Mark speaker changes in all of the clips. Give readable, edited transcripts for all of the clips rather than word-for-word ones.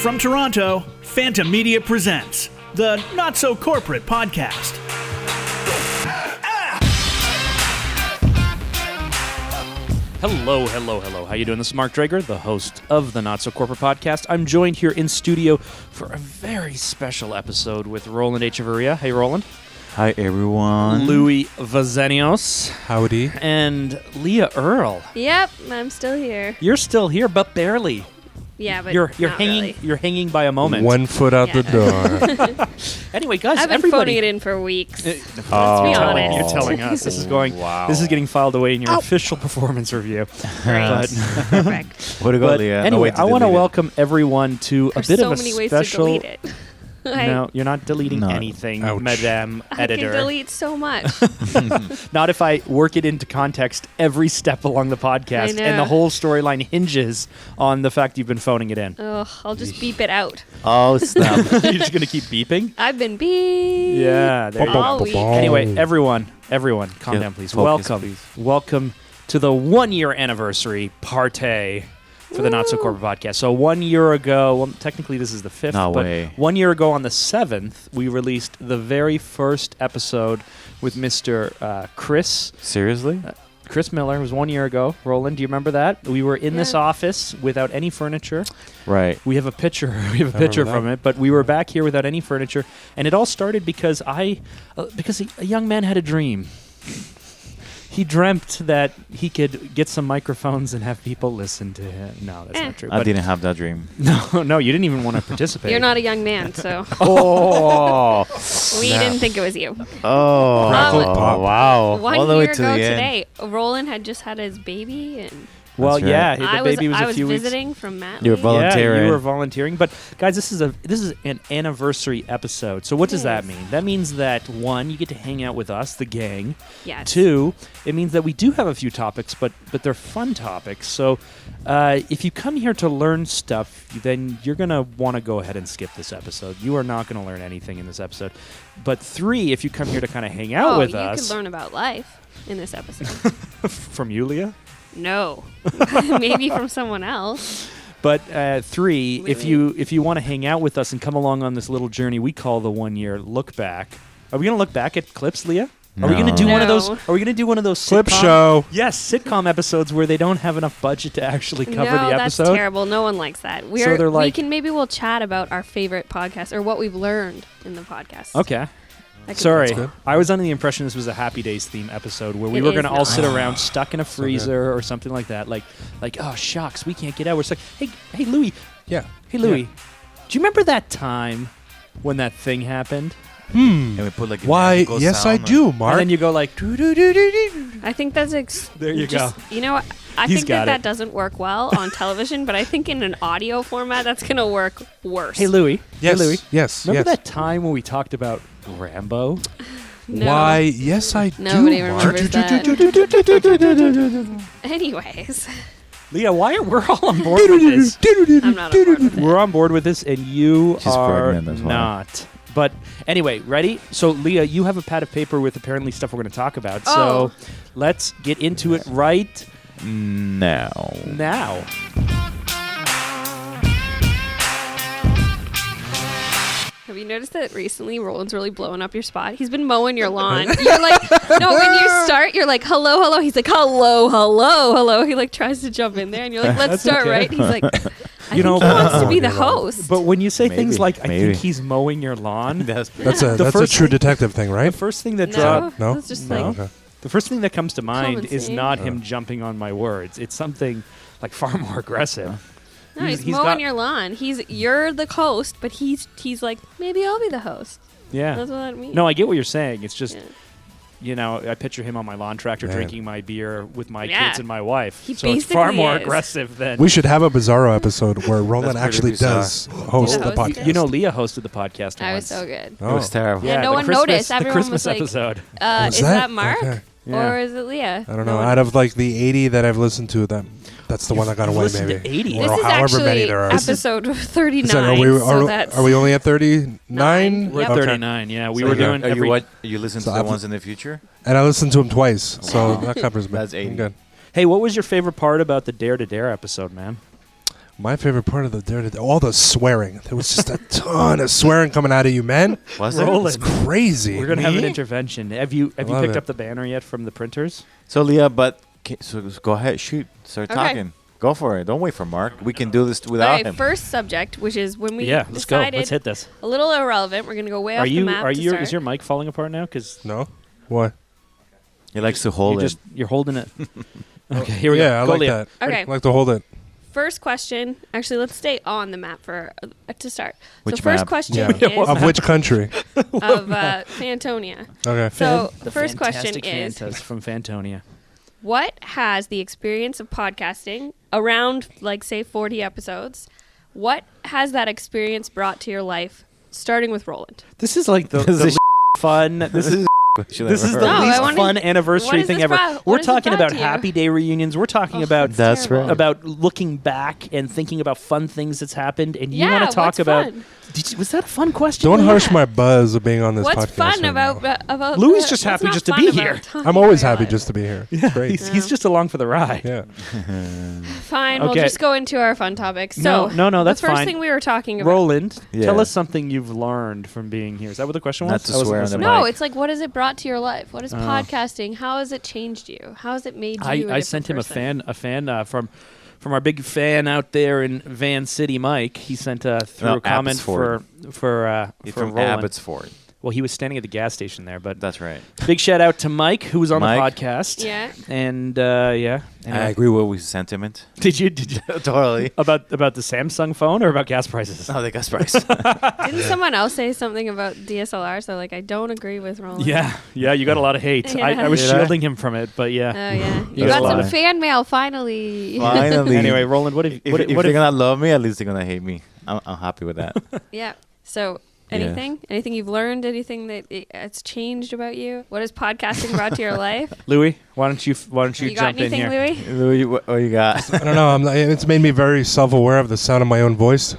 Speaker 1: From Toronto, Phanta Media presents the Not So Corporate Podcast.
Speaker 2: Hello. How you doing? This is Mark Drager, the host of the Not So Corporate Podcast. I'm joined here in studio for a very special episode with Roland Echeverria. Hey, Roland.
Speaker 3: Hi, everyone.
Speaker 2: Louis Vazenios.
Speaker 4: Howdy.
Speaker 2: And Leah Earl.
Speaker 5: Yep, I'm still here.
Speaker 2: You're still here, but barely.
Speaker 5: Yeah, but
Speaker 2: you're
Speaker 5: not
Speaker 2: hanging.
Speaker 5: really.
Speaker 2: You're hanging by a moment.
Speaker 4: 1 foot out the door.
Speaker 2: Anyway, guys,
Speaker 5: I've been
Speaker 2: everybody.
Speaker 5: phoning it in for weeks. Let's be
Speaker 2: You're
Speaker 5: honest.
Speaker 2: telling us this is going.
Speaker 3: Wow.
Speaker 2: This is getting filed away in your official performance review.
Speaker 5: Great. Perfect.
Speaker 3: Way to go,
Speaker 2: But
Speaker 3: Leah.
Speaker 2: anyway, I want to
Speaker 3: delete it.
Speaker 2: welcome everyone to a
Speaker 5: There's
Speaker 2: bit
Speaker 5: so
Speaker 2: of a
Speaker 5: many ways
Speaker 2: special.
Speaker 5: to delete it.
Speaker 2: No, you're not deleting
Speaker 3: No.
Speaker 2: anything,
Speaker 4: Ouch.
Speaker 2: Madame
Speaker 5: I
Speaker 2: Editor.
Speaker 5: can delete so much.
Speaker 2: Not if I work it into context every step along the podcast,
Speaker 5: I
Speaker 2: and the
Speaker 5: know.
Speaker 2: whole storyline hinges on the fact you've been phoning it in.
Speaker 5: Ugh, I'll just beep it out.
Speaker 3: Oh, snap.
Speaker 2: You're just going to keep beeping?
Speaker 5: I've been beep.
Speaker 2: Yeah, there you go.
Speaker 5: All week.
Speaker 2: Anyway, everyone, calm
Speaker 3: Yeah,
Speaker 2: down, please.
Speaker 3: focus,
Speaker 2: Welcome.
Speaker 3: please.
Speaker 2: Welcome to the 1 year anniversary party for the Not So Corporate Podcast. So 1 year ago, well, technically this is the 5th,
Speaker 3: No
Speaker 2: but
Speaker 3: way.
Speaker 2: 1 year ago on the 7th, we released the very first episode with Mr. Chris.
Speaker 3: Seriously?
Speaker 2: Chris Miller. It was 1 year ago. Roland, do you remember that? We were in this
Speaker 5: Yeah.
Speaker 2: office without any furniture.
Speaker 3: Right.
Speaker 2: We have a picture. We have a picture
Speaker 4: remember
Speaker 2: from it, but we were back here without any furniture, and it all started because because a young man had a dream. He dreamt that he could get some microphones and have people listen to him. No, that's not true.
Speaker 3: I
Speaker 2: But
Speaker 3: didn't have that dream.
Speaker 2: no, you didn't even want to participate.
Speaker 5: You're not a young man, so
Speaker 3: Oh.
Speaker 5: we didn't think it was you.
Speaker 3: Oh.
Speaker 4: Crackle pop.
Speaker 3: Wow.
Speaker 5: 1
Speaker 3: All the way
Speaker 5: year
Speaker 3: to
Speaker 5: ago
Speaker 3: the end.
Speaker 5: today, Roland had just had his baby, and
Speaker 2: Well,
Speaker 3: That's right.
Speaker 2: yeah, the baby was
Speaker 5: I
Speaker 2: a
Speaker 5: was
Speaker 2: few weeks.
Speaker 5: visiting from Matt.
Speaker 3: You were
Speaker 5: Lee.
Speaker 3: volunteering.
Speaker 2: Yeah, you were volunteering. But guys, this is an anniversary episode. So what does that
Speaker 5: Yes.
Speaker 2: mean? That means that one, you get to hang out with us, the gang.
Speaker 5: Yes.
Speaker 2: Two, it means that we do have a few topics, but they're fun topics. So if you come here to learn stuff, then you're gonna want to go ahead and skip this episode. You are not going to learn anything in this episode. But three, if you come here to kind of hang out with
Speaker 5: you
Speaker 2: us,
Speaker 5: could learn about life in this episode.
Speaker 2: from you, Leah.
Speaker 5: No, maybe from someone else.
Speaker 2: But three,
Speaker 5: Really?
Speaker 2: if you want to hang out with us and come along on this little journey we call the 1 year look back, are we going to look back at clips, Leah? Are we going to do one of those?
Speaker 5: No.
Speaker 2: Are we going to do one of those
Speaker 4: Clip
Speaker 2: sitcom-
Speaker 4: show.
Speaker 2: Yes, sitcom episodes where they don't have enough budget to actually cover
Speaker 5: No,
Speaker 2: the
Speaker 5: that's
Speaker 2: episode.
Speaker 5: terrible. No one likes that.
Speaker 2: they're like-
Speaker 5: We'll chat about our favorite podcast or what we've learned in the podcast.
Speaker 2: Okay.
Speaker 5: That could
Speaker 2: Sorry,
Speaker 5: be
Speaker 4: good.
Speaker 2: I was under the impression this was a Happy Days theme episode where we
Speaker 5: It
Speaker 2: were
Speaker 5: is
Speaker 2: going to all
Speaker 5: not.
Speaker 2: sit around stuck in a
Speaker 4: good.
Speaker 2: freezer or something like that. Like, oh shucks, we can't get out. We're just like, hey, Louis,
Speaker 4: Yeah.
Speaker 2: do you remember that time when that thing happened?
Speaker 3: And we put like a
Speaker 4: Why?
Speaker 3: magical
Speaker 4: Yes, I
Speaker 3: sound
Speaker 4: do,
Speaker 2: And
Speaker 4: Mark.
Speaker 2: then you go like, doo-doo-doo-doo-doo.
Speaker 5: I think that's
Speaker 2: There you
Speaker 5: just,
Speaker 2: go.
Speaker 5: You know what? I
Speaker 2: He's
Speaker 5: think
Speaker 2: got
Speaker 5: that
Speaker 2: it.
Speaker 5: doesn't work well on television, but I think in an audio format that's going to work worse.
Speaker 2: Hey Louis.
Speaker 4: yes.
Speaker 2: Hey Louis.
Speaker 4: Yes.
Speaker 2: Remember
Speaker 4: yes.
Speaker 2: that time when we talked about Rambo?
Speaker 5: No.
Speaker 4: Why? Yes, I
Speaker 5: Nobody
Speaker 4: do.
Speaker 5: remembers
Speaker 4: Mark.
Speaker 5: that. Anyways,
Speaker 2: Leah, we're all on board with this?
Speaker 5: I'm not on board with it.
Speaker 2: We're on board with this, and you
Speaker 3: She's
Speaker 2: are
Speaker 3: pregnant, that's why.
Speaker 2: not. But anyway, ready? So Leah, you have a pad of paper with apparently stuff we're going to talk about.
Speaker 5: Oh.
Speaker 2: So let's get into it right
Speaker 3: Now.
Speaker 2: now.
Speaker 5: Have you noticed that recently Roland's really blowing up your spot? He's been mowing your lawn. You're like, no, when you start, you're like, hello, hello. He's like, hello, hello, hello. He like tries to jump in there and you're like, let's
Speaker 2: That's
Speaker 5: start
Speaker 2: okay.
Speaker 5: right. He's like, I
Speaker 2: You
Speaker 5: think
Speaker 2: know-
Speaker 5: he wants to be
Speaker 4: Mowing
Speaker 5: the
Speaker 4: your lawn.
Speaker 5: host.
Speaker 2: But when you say things
Speaker 3: Maybe,
Speaker 2: like, I
Speaker 3: maybe.
Speaker 2: think he's mowing your lawn,
Speaker 3: That's
Speaker 4: That's a
Speaker 2: The first
Speaker 4: true
Speaker 2: thing-
Speaker 4: detective thing,
Speaker 2: the
Speaker 4: right?
Speaker 2: first thing that
Speaker 5: no,
Speaker 4: No?
Speaker 5: that's just
Speaker 2: No.
Speaker 5: like,
Speaker 4: Okay.
Speaker 2: the first thing that comes to mind
Speaker 5: Common
Speaker 2: is
Speaker 5: sense.
Speaker 2: not him jumping on my words. It's something like far more aggressive.
Speaker 5: no, he's
Speaker 2: he's
Speaker 5: mowing
Speaker 2: got-
Speaker 5: your lawn. You're the host, but he's like, maybe I'll be the host.
Speaker 2: Yeah.
Speaker 5: That's what that means.
Speaker 2: No, I get what you're saying. It's just,
Speaker 5: Yeah.
Speaker 2: you know, I picture him on my lawn tractor
Speaker 4: Man.
Speaker 2: drinking my beer with my
Speaker 5: Yeah.
Speaker 2: kids and my wife.
Speaker 5: He
Speaker 2: So it's far
Speaker 5: basically
Speaker 2: more
Speaker 5: is.
Speaker 2: aggressive than.
Speaker 4: We should have a Bizarro episode where Roland
Speaker 3: pretty
Speaker 4: actually
Speaker 3: bizarre.
Speaker 4: does host
Speaker 5: You
Speaker 4: the
Speaker 5: host
Speaker 4: podcast.
Speaker 5: it?
Speaker 2: You know, Leah hosted the podcast
Speaker 5: I was
Speaker 2: once.
Speaker 5: so good.
Speaker 4: Oh.
Speaker 3: It was terrible.
Speaker 5: Yeah, no
Speaker 2: the
Speaker 5: one
Speaker 2: Christmas-
Speaker 5: noticed.
Speaker 2: The
Speaker 5: Everyone
Speaker 2: Christmas
Speaker 5: was like,
Speaker 2: episode.
Speaker 4: Was
Speaker 5: is that Mark?
Speaker 4: Okay.
Speaker 2: Yeah.
Speaker 5: Or is it Leah?
Speaker 4: I don't know.
Speaker 5: No one-
Speaker 4: Out of like the 80 that I've listened to, that's the one that got
Speaker 2: You've
Speaker 4: away,
Speaker 2: listened to
Speaker 4: maybe.
Speaker 2: 80?
Speaker 4: Or
Speaker 5: This is
Speaker 4: however many
Speaker 5: actually
Speaker 4: there are.
Speaker 5: episode 39.
Speaker 4: Is that- are, we,
Speaker 5: so that's
Speaker 4: are we only at 39?
Speaker 5: Nine.
Speaker 2: We're at
Speaker 5: Yep.
Speaker 2: 39, yeah. We
Speaker 3: So
Speaker 2: were
Speaker 3: you-
Speaker 2: doing
Speaker 3: Are you
Speaker 2: every...
Speaker 3: what? You listen
Speaker 4: So
Speaker 3: to the
Speaker 4: I've-
Speaker 3: ones in the future?
Speaker 4: And I listened to him twice, so that covers me.
Speaker 3: That's 80.
Speaker 4: I'm good.
Speaker 2: Hey, what was your favorite part about the Dare to Dare episode, man?
Speaker 4: My favorite part of the Dare to all the swearing. There was just a ton of swearing coming out of you, man.
Speaker 3: Was there?
Speaker 2: Roland.
Speaker 4: It's crazy.
Speaker 2: We're gonna have an
Speaker 3: Me?
Speaker 2: intervention. Have you
Speaker 4: love
Speaker 2: picked
Speaker 4: it.
Speaker 2: up the banner yet from the printers?
Speaker 3: So Leah, but so go ahead, shoot, start
Speaker 5: Okay.
Speaker 3: talking. Go for it. Don't wait for Mark. We can do this without
Speaker 5: Okay,
Speaker 3: him.
Speaker 5: first subject, which is when we
Speaker 2: Yeah, let's go.
Speaker 5: decided
Speaker 2: Let's hit this.
Speaker 5: a little irrelevant. We're gonna go way
Speaker 2: Are
Speaker 5: off
Speaker 2: you?
Speaker 5: the map
Speaker 2: Are
Speaker 5: to
Speaker 2: you?
Speaker 5: start.
Speaker 2: Is your mic falling apart now? Because
Speaker 4: No? What?
Speaker 3: He likes to hold it.
Speaker 2: you're holding it. Okay, here we
Speaker 4: Yeah,
Speaker 2: go.
Speaker 4: I
Speaker 2: Go,
Speaker 4: like
Speaker 2: Leah.
Speaker 4: that.
Speaker 5: Okay.
Speaker 4: I like to hold it.
Speaker 5: First question. Actually, let's stay on the map for to start.
Speaker 3: Which
Speaker 5: so first
Speaker 3: map?
Speaker 5: question
Speaker 4: Yeah.
Speaker 5: is
Speaker 4: Of which country?
Speaker 5: of Phantonia.
Speaker 4: Okay.
Speaker 5: So
Speaker 2: The
Speaker 5: the first question
Speaker 2: fantastic
Speaker 5: is,
Speaker 2: Fantas from Phantonia.
Speaker 5: what has the experience of podcasting around, like, say, 40 episodes? What has that experience brought to your life, starting with Roland?
Speaker 2: This is like the
Speaker 3: This is
Speaker 2: fun. This is this is the
Speaker 5: No, I
Speaker 2: least
Speaker 5: wanna-
Speaker 2: fun
Speaker 5: what
Speaker 2: anniversary
Speaker 5: is
Speaker 2: thing
Speaker 5: this
Speaker 2: ever.
Speaker 5: brought-
Speaker 2: We're
Speaker 5: what has it
Speaker 2: talking
Speaker 5: brought
Speaker 2: about
Speaker 5: to you?
Speaker 2: happy day reunions. We're talking about
Speaker 3: That's
Speaker 5: terrible.
Speaker 3: right.
Speaker 2: about looking back and thinking about fun things that's happened. And you
Speaker 5: Yeah,
Speaker 2: want to talk
Speaker 5: what's
Speaker 2: about?
Speaker 5: fun?
Speaker 2: Was that a fun question?
Speaker 4: Don't
Speaker 2: Leah?
Speaker 4: harsh my buzz of being on this podcast.
Speaker 5: What's fun
Speaker 4: right
Speaker 5: about
Speaker 4: now.
Speaker 5: about?
Speaker 2: Louis
Speaker 5: the-
Speaker 2: just
Speaker 5: what's
Speaker 2: happy
Speaker 5: not
Speaker 2: just to
Speaker 5: fun
Speaker 2: be
Speaker 5: about
Speaker 2: here.
Speaker 5: talking
Speaker 4: I'm always
Speaker 5: about
Speaker 4: happy
Speaker 5: it?
Speaker 4: just to be here.
Speaker 2: Yeah,
Speaker 4: It's great.
Speaker 2: he's just along for the ride.
Speaker 4: Yeah.
Speaker 5: Fine, we'll
Speaker 2: Okay.
Speaker 5: just go into our fun topics. So,
Speaker 2: No, that's
Speaker 5: the first
Speaker 2: fine.
Speaker 5: thing we were talking about.
Speaker 2: Roland,
Speaker 3: Yeah.
Speaker 2: tell us something you've learned from being here. Is that what the question was?
Speaker 3: Not to
Speaker 2: I wasn't
Speaker 3: swear on
Speaker 2: listening.
Speaker 3: the
Speaker 5: No,
Speaker 3: mic.
Speaker 5: it's like, what has it brought to your life? What is
Speaker 2: Oh.
Speaker 5: podcasting? How has it changed you? How has it made you?
Speaker 2: I sent him a fan from our big fan out there in Van City, Mike. He sent through
Speaker 3: No,
Speaker 2: a comment
Speaker 3: Abbotsford.
Speaker 2: for
Speaker 3: He's from
Speaker 2: Roland.
Speaker 3: Abbotsford.
Speaker 2: Well, he was standing at the gas station there, but
Speaker 3: That's right.
Speaker 2: big shout out to Mike, who was on
Speaker 3: Mike.
Speaker 2: the podcast.
Speaker 5: Yeah.
Speaker 2: And yeah.
Speaker 3: I
Speaker 2: Anyway.
Speaker 3: agree with his sentiment.
Speaker 2: Did you
Speaker 3: Totally.
Speaker 2: about the Samsung phone or about gas prices?
Speaker 3: Oh, the gas price.
Speaker 5: Didn't someone else say something about DSLR? So, like, I don't agree with Roland.
Speaker 2: Yeah, you got a lot of hate.
Speaker 5: Yeah.
Speaker 2: I was
Speaker 3: Did I?
Speaker 2: shielding him from it, but yeah.
Speaker 5: Oh yeah.
Speaker 2: You
Speaker 5: You
Speaker 2: got
Speaker 5: got
Speaker 2: a lot
Speaker 5: some
Speaker 2: of-
Speaker 5: fan mail finally.
Speaker 3: Finally.
Speaker 2: Anyway, Roland, what have
Speaker 3: if,
Speaker 2: what,
Speaker 3: if
Speaker 2: what
Speaker 3: they're
Speaker 2: have,
Speaker 3: gonna love me, at least they're gonna hate me. I'm happy with that.
Speaker 5: Yeah. So, anything you've learned? Anything that it's changed about you? What has podcasting brought to your life?
Speaker 2: Louis? Why don't you
Speaker 5: You got
Speaker 2: jump in
Speaker 5: anything,
Speaker 2: here?
Speaker 5: Louis?
Speaker 3: Louis, what you got?
Speaker 4: I don't know. It's made me very self-aware of the sound of my own voice.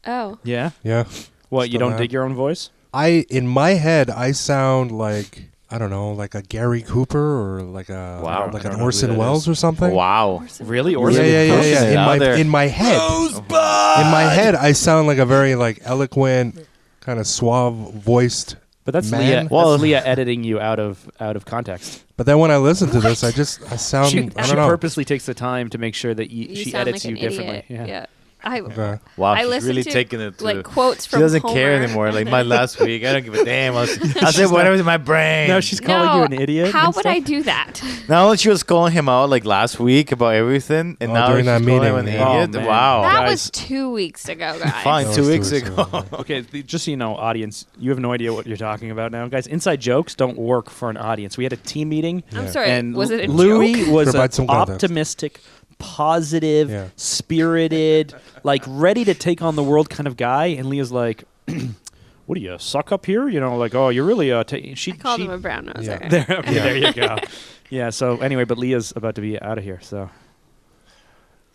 Speaker 5: Oh.
Speaker 2: Yeah.
Speaker 4: Yeah.
Speaker 2: What? You
Speaker 4: Still
Speaker 2: don't
Speaker 4: have.
Speaker 2: dig your own voice?
Speaker 4: In my head, I sound like, I don't know, like a Gary Cooper or like a
Speaker 3: Wow.
Speaker 4: like
Speaker 3: I
Speaker 4: an
Speaker 3: don't know
Speaker 4: Orson
Speaker 3: who that
Speaker 4: Welles
Speaker 3: is.
Speaker 4: or something.
Speaker 3: Wow.
Speaker 2: Really?
Speaker 4: Yeah,
Speaker 2: Orson?
Speaker 4: yeah.
Speaker 3: Out there.
Speaker 4: In my head, in my head, I sound like a very like eloquent, kind of suave voiced.
Speaker 2: But that's
Speaker 4: Man.
Speaker 2: Leah.
Speaker 3: Well-
Speaker 2: That's Leah editing you out of context.
Speaker 4: But then when I listen to this, I sound.
Speaker 2: She
Speaker 4: I don't
Speaker 2: she
Speaker 4: know.
Speaker 2: purposely takes the time to make sure that
Speaker 5: You
Speaker 2: she
Speaker 5: sound
Speaker 2: edits
Speaker 5: like
Speaker 2: you
Speaker 5: an
Speaker 2: differently.
Speaker 5: idiot.
Speaker 2: Yeah.
Speaker 4: Okay.
Speaker 3: Wow,
Speaker 5: I
Speaker 3: she's
Speaker 5: listen
Speaker 3: really
Speaker 5: to,
Speaker 3: taking it to
Speaker 5: like quotes
Speaker 3: She
Speaker 5: from
Speaker 3: doesn't
Speaker 5: Homer.
Speaker 3: care anymore. Like my last week, I don't give a damn. I'll say whatever's in my brain.
Speaker 2: No, she's calling
Speaker 5: No,
Speaker 2: you an idiot.
Speaker 5: How
Speaker 2: and
Speaker 5: would
Speaker 2: stuff?
Speaker 5: I do that?
Speaker 3: Now she was calling him out like last week about everything, and
Speaker 4: Oh,
Speaker 3: now
Speaker 4: during
Speaker 3: she's
Speaker 4: that
Speaker 3: calling him
Speaker 4: meeting,
Speaker 3: an
Speaker 4: yeah.
Speaker 3: idiot.
Speaker 2: Oh, man.
Speaker 3: Wow.
Speaker 5: That
Speaker 2: guys.
Speaker 5: was 2 weeks ago, guys.
Speaker 3: Fine,
Speaker 4: That
Speaker 3: 2
Speaker 4: was
Speaker 3: weeks
Speaker 4: 2 weeks
Speaker 3: ago.
Speaker 4: ago.
Speaker 2: Okay, just so you know, audience, you have no idea what you're talking about now, guys. Inside jokes don't work for an audience. We had a team meeting,
Speaker 5: I'm
Speaker 4: Yeah.
Speaker 5: sorry.
Speaker 2: and
Speaker 5: was it a
Speaker 2: Louis
Speaker 5: joke?
Speaker 2: was
Speaker 4: Provide
Speaker 2: an
Speaker 4: some context.
Speaker 2: optimistic, positive,
Speaker 4: Yeah.
Speaker 2: spirited, like ready to take on the world kind of guy, and Leah's like, "What do you suck up here? You know, like, oh, you're really she
Speaker 5: I called
Speaker 2: she
Speaker 5: him a brown noser.
Speaker 4: Yeah.
Speaker 2: there, okay,
Speaker 4: Yeah.
Speaker 2: there you go. Yeah. So anyway, but Leah's about to be out of here. So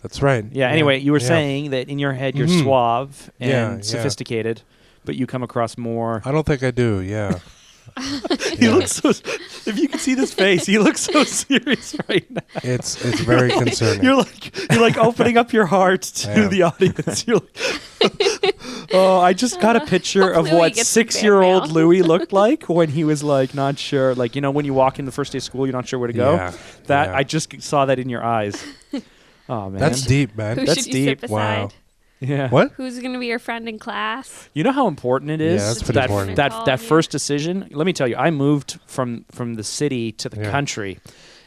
Speaker 4: That's right.
Speaker 2: yeah. Anyway, you were
Speaker 4: Yeah.
Speaker 2: saying that in your head you're
Speaker 4: Mhm.
Speaker 2: suave and
Speaker 4: Yeah, yeah.
Speaker 2: sophisticated, but you come across more.
Speaker 4: I don't think I do. Yeah.
Speaker 2: He
Speaker 4: Yeah.
Speaker 2: looks so. If you can see this face, he looks so serious right now.
Speaker 4: It's very concerning.
Speaker 2: You're like opening up your heart
Speaker 4: I
Speaker 2: to
Speaker 4: am.
Speaker 2: the audience. You're like, oh, I just got a picture of
Speaker 5: Hopefully we
Speaker 2: what
Speaker 5: get some fan
Speaker 2: 6-year-old
Speaker 5: mail.
Speaker 2: Louis looked like when he was like not sure. Like, you know, when you walk in the first day of school, you're not sure where to go.
Speaker 4: Yeah,
Speaker 2: That
Speaker 4: yeah.
Speaker 2: I just saw that in your eyes. Oh man,
Speaker 4: That's deep, man.
Speaker 5: Who
Speaker 2: That's
Speaker 5: should you sit
Speaker 2: deep.
Speaker 5: beside?
Speaker 4: Wow.
Speaker 2: yeah.
Speaker 4: What?
Speaker 5: Who's going to be your friend in class?
Speaker 2: You know how important it is
Speaker 4: Yeah, that's
Speaker 5: pretty
Speaker 2: that
Speaker 4: important.
Speaker 2: that
Speaker 5: Calling
Speaker 2: that
Speaker 5: you.
Speaker 2: first decision. Let me tell you, I moved from the city to the
Speaker 4: Yeah.
Speaker 2: country,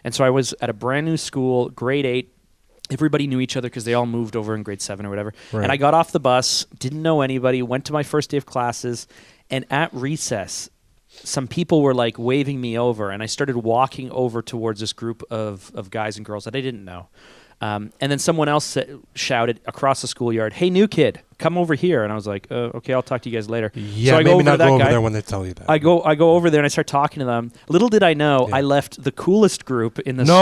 Speaker 2: and so I was at a brand new school, grade 8. Everybody knew each other because they all moved over in grade 7 or whatever.
Speaker 4: Right.
Speaker 2: And I got off the bus, didn't know anybody, went to my first day of classes, and at recess, some people were like waving me over, and I started walking over towards this group of guys and girls that I didn't know. And then someone else shouted across the schoolyard, "Hey, new kid, come over here!" And I was like, "Okay, I'll talk to you guys later."
Speaker 4: Yeah,
Speaker 2: so I go
Speaker 4: maybe
Speaker 2: over to
Speaker 4: not
Speaker 2: that
Speaker 4: go over
Speaker 2: guy.
Speaker 4: there when they tell you that.
Speaker 2: I go over there and I start talking to them. Little did I know,
Speaker 4: Yeah.
Speaker 2: I left the coolest group in the
Speaker 4: No.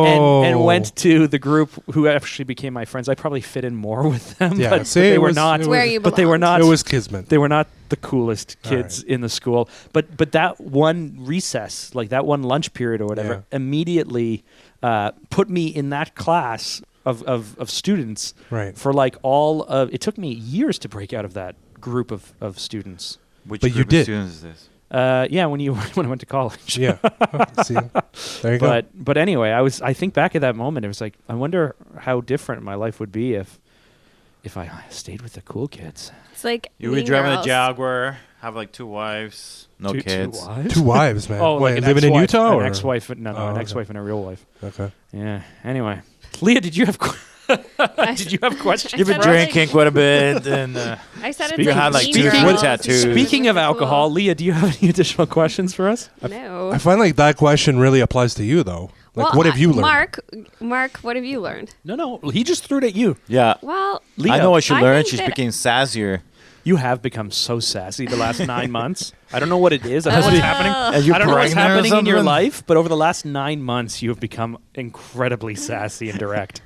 Speaker 2: school and went to the group who actually became my friends. I probably fit in more with them,
Speaker 4: Yeah,
Speaker 2: but
Speaker 4: see,
Speaker 2: they
Speaker 4: it
Speaker 2: were
Speaker 4: was-
Speaker 2: not.
Speaker 4: it
Speaker 5: Where you
Speaker 2: But they were
Speaker 5: belong.
Speaker 2: not.
Speaker 4: It was kismet.
Speaker 2: They were not the coolest
Speaker 4: All
Speaker 2: kids in the school. But that one recess, like that one lunch period or whatever,
Speaker 4: Yeah.
Speaker 2: immediately put me in that class of students.
Speaker 4: Right.
Speaker 2: For like all of it took me years to break out of that group of students.
Speaker 3: Which
Speaker 4: But you
Speaker 3: group of
Speaker 4: did.
Speaker 3: students is this?
Speaker 2: Yeah, when I went to college.
Speaker 4: Yeah. See, there you go.
Speaker 2: But anyway, I think back at that moment, it was like, I wonder how different my life would be if I stayed with the cool kids.
Speaker 5: It's like
Speaker 3: You were
Speaker 5: Mean
Speaker 3: driving a
Speaker 5: Girls.
Speaker 3: Jaguar, have like 2 wives, no kids.
Speaker 2: Two wives?
Speaker 4: 2 wives, man.
Speaker 2: Oh,
Speaker 4: Wait,
Speaker 2: like an
Speaker 4: living in
Speaker 2: ex-wife,
Speaker 4: Utah?
Speaker 2: An
Speaker 4: or?
Speaker 2: ex-wife. No,
Speaker 4: Oh,
Speaker 2: an
Speaker 4: okay.
Speaker 2: ex-wife and a real wife.
Speaker 4: Okay.
Speaker 2: Yeah. Anyway, Leah, did you have did you have questions?
Speaker 3: You've been
Speaker 5: said I
Speaker 3: drinking quite a bit, and
Speaker 5: I said
Speaker 2: Speaking-
Speaker 5: it's like
Speaker 3: had, like,
Speaker 5: Mean
Speaker 3: 2
Speaker 5: Girls.
Speaker 3: foot tattoos.
Speaker 2: Speaking of
Speaker 5: Really
Speaker 2: alcohol,
Speaker 5: cool.
Speaker 2: Leah, do you have any additional questions for us?
Speaker 5: No.
Speaker 4: I find like that question really applies to you, though. Like,
Speaker 5: Well,
Speaker 4: what have you learned?
Speaker 5: Mark, what have you learned?
Speaker 2: No, he just threw it at you.
Speaker 3: yeah.
Speaker 5: Well,
Speaker 2: Leah,
Speaker 3: I know what she
Speaker 5: I
Speaker 3: learned.
Speaker 5: think
Speaker 3: She's
Speaker 5: that-
Speaker 3: becoming sassier.
Speaker 2: You have become so sassy the last 9 months. I don't know what it is. I don't know what's happening.
Speaker 3: Are you
Speaker 2: I don't know what's
Speaker 3: pregnant or
Speaker 2: happening in your
Speaker 3: something?
Speaker 2: life, but over the last 9 months, you have become incredibly sassy and direct.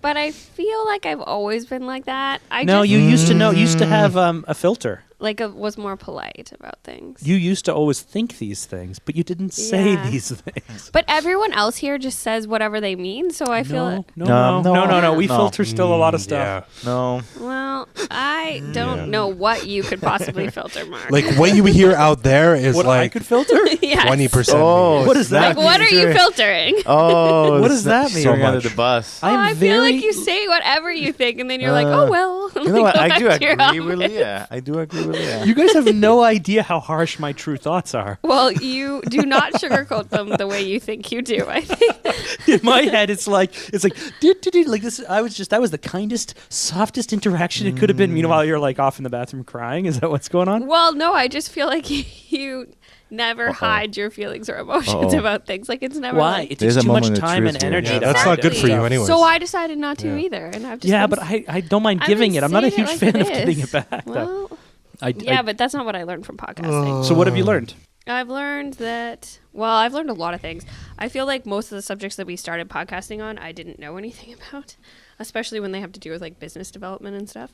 Speaker 5: but I feel like I've always been like that.
Speaker 2: No, you used to know. You used to have a filter.
Speaker 5: was more polite about things.
Speaker 2: You used to always think these things, but you didn't say
Speaker 5: Yeah.
Speaker 2: these things.
Speaker 5: But everyone else here just says whatever they mean, so I feel
Speaker 2: No. We
Speaker 5: No.
Speaker 2: filter still a lot of stuff.
Speaker 3: No.
Speaker 5: well, I don't
Speaker 4: Yeah.
Speaker 5: know what you could possibly filter, Mark.
Speaker 4: Like, what you hear out there is
Speaker 2: What I
Speaker 4: like
Speaker 2: could filter?
Speaker 5: Yes.
Speaker 4: 20%.
Speaker 3: Oh,
Speaker 2: What is that?
Speaker 5: Like, what are you filtering?
Speaker 3: Oh,
Speaker 2: What does that mean?
Speaker 3: Throwing
Speaker 4: So
Speaker 3: under
Speaker 4: much.
Speaker 3: the bus.
Speaker 5: Well,
Speaker 2: I'm
Speaker 5: I feel like
Speaker 2: very-
Speaker 5: you say whatever you think, and then you're like, oh well.
Speaker 3: You know what? I do
Speaker 5: Go back to your
Speaker 3: agree
Speaker 5: own
Speaker 3: with
Speaker 5: way.
Speaker 3: Leah. I do agree with Leah.
Speaker 2: You guys have no idea how harsh my true thoughts are.
Speaker 5: Well, you do not sugarcoat them the way you think you do. I think.
Speaker 2: In my head, it's like like this. That was the kindest, softest interaction it could have been. Meanwhile, you're like off in the bathroom crying. Is that what's going on?
Speaker 5: Well, no, I just feel like you never hide your feelings or emotions
Speaker 3: Uh-oh.
Speaker 5: about things. Like it's never.
Speaker 2: Why?
Speaker 5: Like,
Speaker 2: it
Speaker 3: There's
Speaker 2: takes
Speaker 3: a
Speaker 2: too much
Speaker 3: moment of
Speaker 2: time
Speaker 3: truth
Speaker 2: and
Speaker 3: here.
Speaker 2: energy.
Speaker 4: Yeah,
Speaker 2: to
Speaker 4: that's
Speaker 2: hide
Speaker 4: not good
Speaker 2: it.
Speaker 4: for you
Speaker 5: Exactly.
Speaker 4: anyways.
Speaker 5: So I decided not to
Speaker 4: Yeah.
Speaker 5: either, and I've just
Speaker 2: Yeah,
Speaker 5: been
Speaker 2: but I don't mind
Speaker 5: I've
Speaker 2: giving
Speaker 5: been
Speaker 2: it. I'm not a
Speaker 5: saying
Speaker 2: huge
Speaker 5: it like
Speaker 2: fan
Speaker 5: it
Speaker 2: of getting
Speaker 5: is.
Speaker 2: it back. though.
Speaker 5: Well, yeah, but that's not what I learned from podcasting.
Speaker 2: So what have you learned?
Speaker 5: I've learned that, well, I've learned a lot of things. I feel like most of the subjects that we started podcasting on, I didn't know anything about, especially when they have to do with like business development and stuff.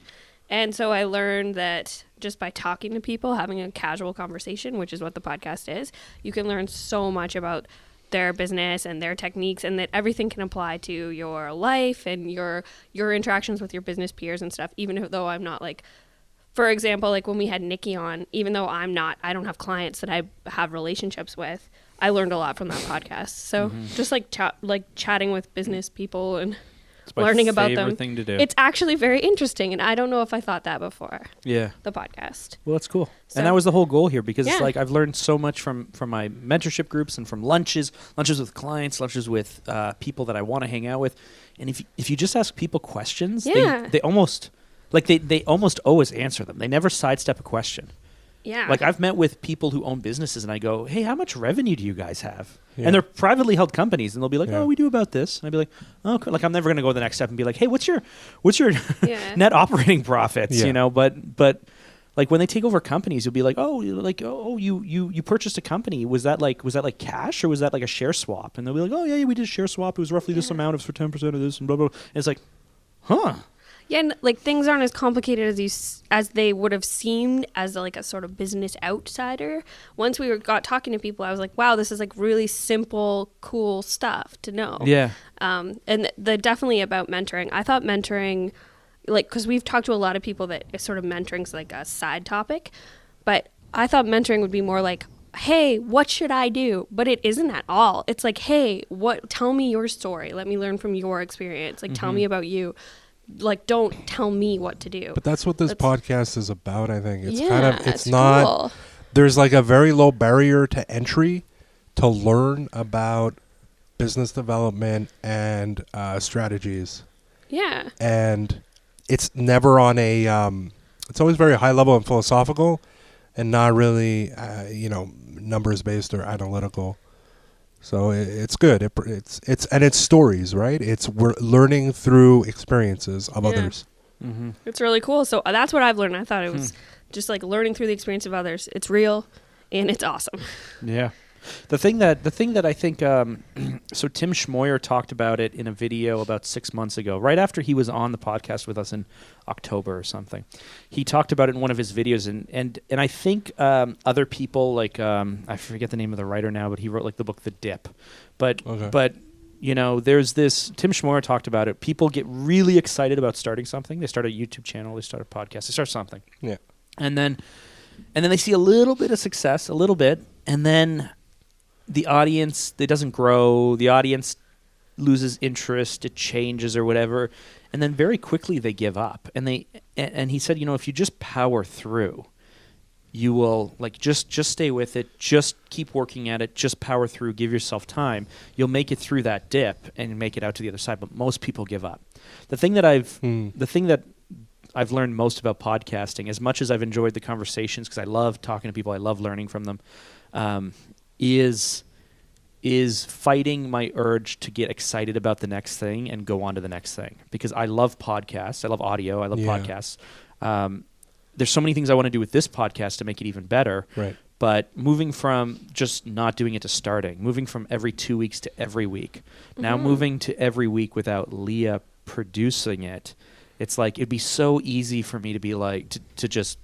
Speaker 5: And so I learned that just by talking to people, having a casual conversation, which is what the podcast is, you can learn so much about their business and their techniques, and that everything can apply to your life and your interactions with your business peers and stuff, even though I'm not like, for example, like when we had Nikki on, even though I don't have clients that I have relationships with, I learned a lot from that podcast. So just like chatting with business people and
Speaker 2: It's my
Speaker 5: learning about
Speaker 2: favorite
Speaker 5: them.
Speaker 2: thing to do.
Speaker 5: It's actually very interesting, and I don't know if I thought that before,
Speaker 2: Yeah.
Speaker 5: the podcast.
Speaker 2: Well, that's cool.
Speaker 5: So-
Speaker 2: And that was the whole goal here, because it's
Speaker 5: Yeah.
Speaker 2: like I've learned so much from my mentorship groups and from lunches with clients, lunches with people that I want to hang out with. And if you just ask people questions,
Speaker 5: Yeah.
Speaker 2: they almost they almost always answer them. They never sidestep a question.
Speaker 5: Yeah.
Speaker 2: Like I've met with people who own businesses, and I go, "Hey, how much revenue do you guys have?"
Speaker 4: Yeah.
Speaker 2: And they're privately held companies, and they'll be like,
Speaker 4: Yeah.
Speaker 2: "Oh, we do about this." And I'd be like, "Oh, cool." Like I'm never going to go the next step and be like, "Hey, what's your
Speaker 5: Yeah.
Speaker 2: net operating profits?"
Speaker 4: Yeah.
Speaker 2: You know, but like when they take over companies, you'll be like, you purchased a company. Was that like cash, or was that like a share swap? And they'll be like, "Oh yeah, we did a share swap. It was roughly this amount. It was for 10% of this," and blah blah. And it's like, huh?
Speaker 5: Yeah, and like things aren't as complicated as they would have seemed as like a sort of business outsider. Once we got talking to people, I was like, wow, this is like really simple, cool stuff to know.
Speaker 2: Yeah.
Speaker 5: And the definitely about mentoring. I thought mentoring, like, because we've talked to a lot of people that sort of mentoring's like a side topic, but I thought mentoring would be more like, hey, what should I do? But it isn't at all. It's like, hey, tell me your story. Let me learn from your experience. Like, tell me about you. Like, don't tell me what to do.
Speaker 4: But that's what this podcast is about, I think. It's
Speaker 5: yeah,
Speaker 4: kind of, it's not,
Speaker 5: cool.
Speaker 4: there's like a very low barrier to entry to learn about business development and strategies.
Speaker 5: Yeah.
Speaker 4: And it's never on a, it's always very high level and philosophical and not really, numbers based or analytical. So it's good. It's stories, right? We're learning through experiences of others.
Speaker 2: Mm-hmm.
Speaker 5: It's really cool. So that's what I've learned. I thought it was just like learning through the experience of others. It's real and it's awesome.
Speaker 2: Yeah. The thing that I think, so Tim Schmoyer talked about it in a video about 6 months ago, right after he was on the podcast with us in October or something. He talked about it in one of his videos, and I think other people, like I forget the name of the writer now, but he wrote like the book The Dip, but there's this, Tim Schmoyer talked about it. People get really excited about starting something. They start a YouTube channel, they start a podcast, they start something.
Speaker 4: Yeah.
Speaker 2: And then they see a little bit of success, a little bit, and then the audience, it doesn't grow. The audience loses interest, it changes or whatever. And then very quickly they give up. And he said, if you just power through, you will just stay with it, just keep working at it, just power through, give yourself time. You'll make it through that dip and make it out to the other side. But most people give up. The thing that I've learned most about podcasting, as much as I've enjoyed the conversations, because I love talking to people, I love learning from them, is fighting my urge to get excited about the next thing and go on to the next thing. Because I love podcasts, I love audio, I love podcasts. There's so many things I want to do with this podcast to make it even better.
Speaker 4: Right.
Speaker 2: But moving from just not doing it to starting, moving from every 2 weeks to every week, now moving to every week without Leah producing it, it's like it'd be so easy for me to be like to just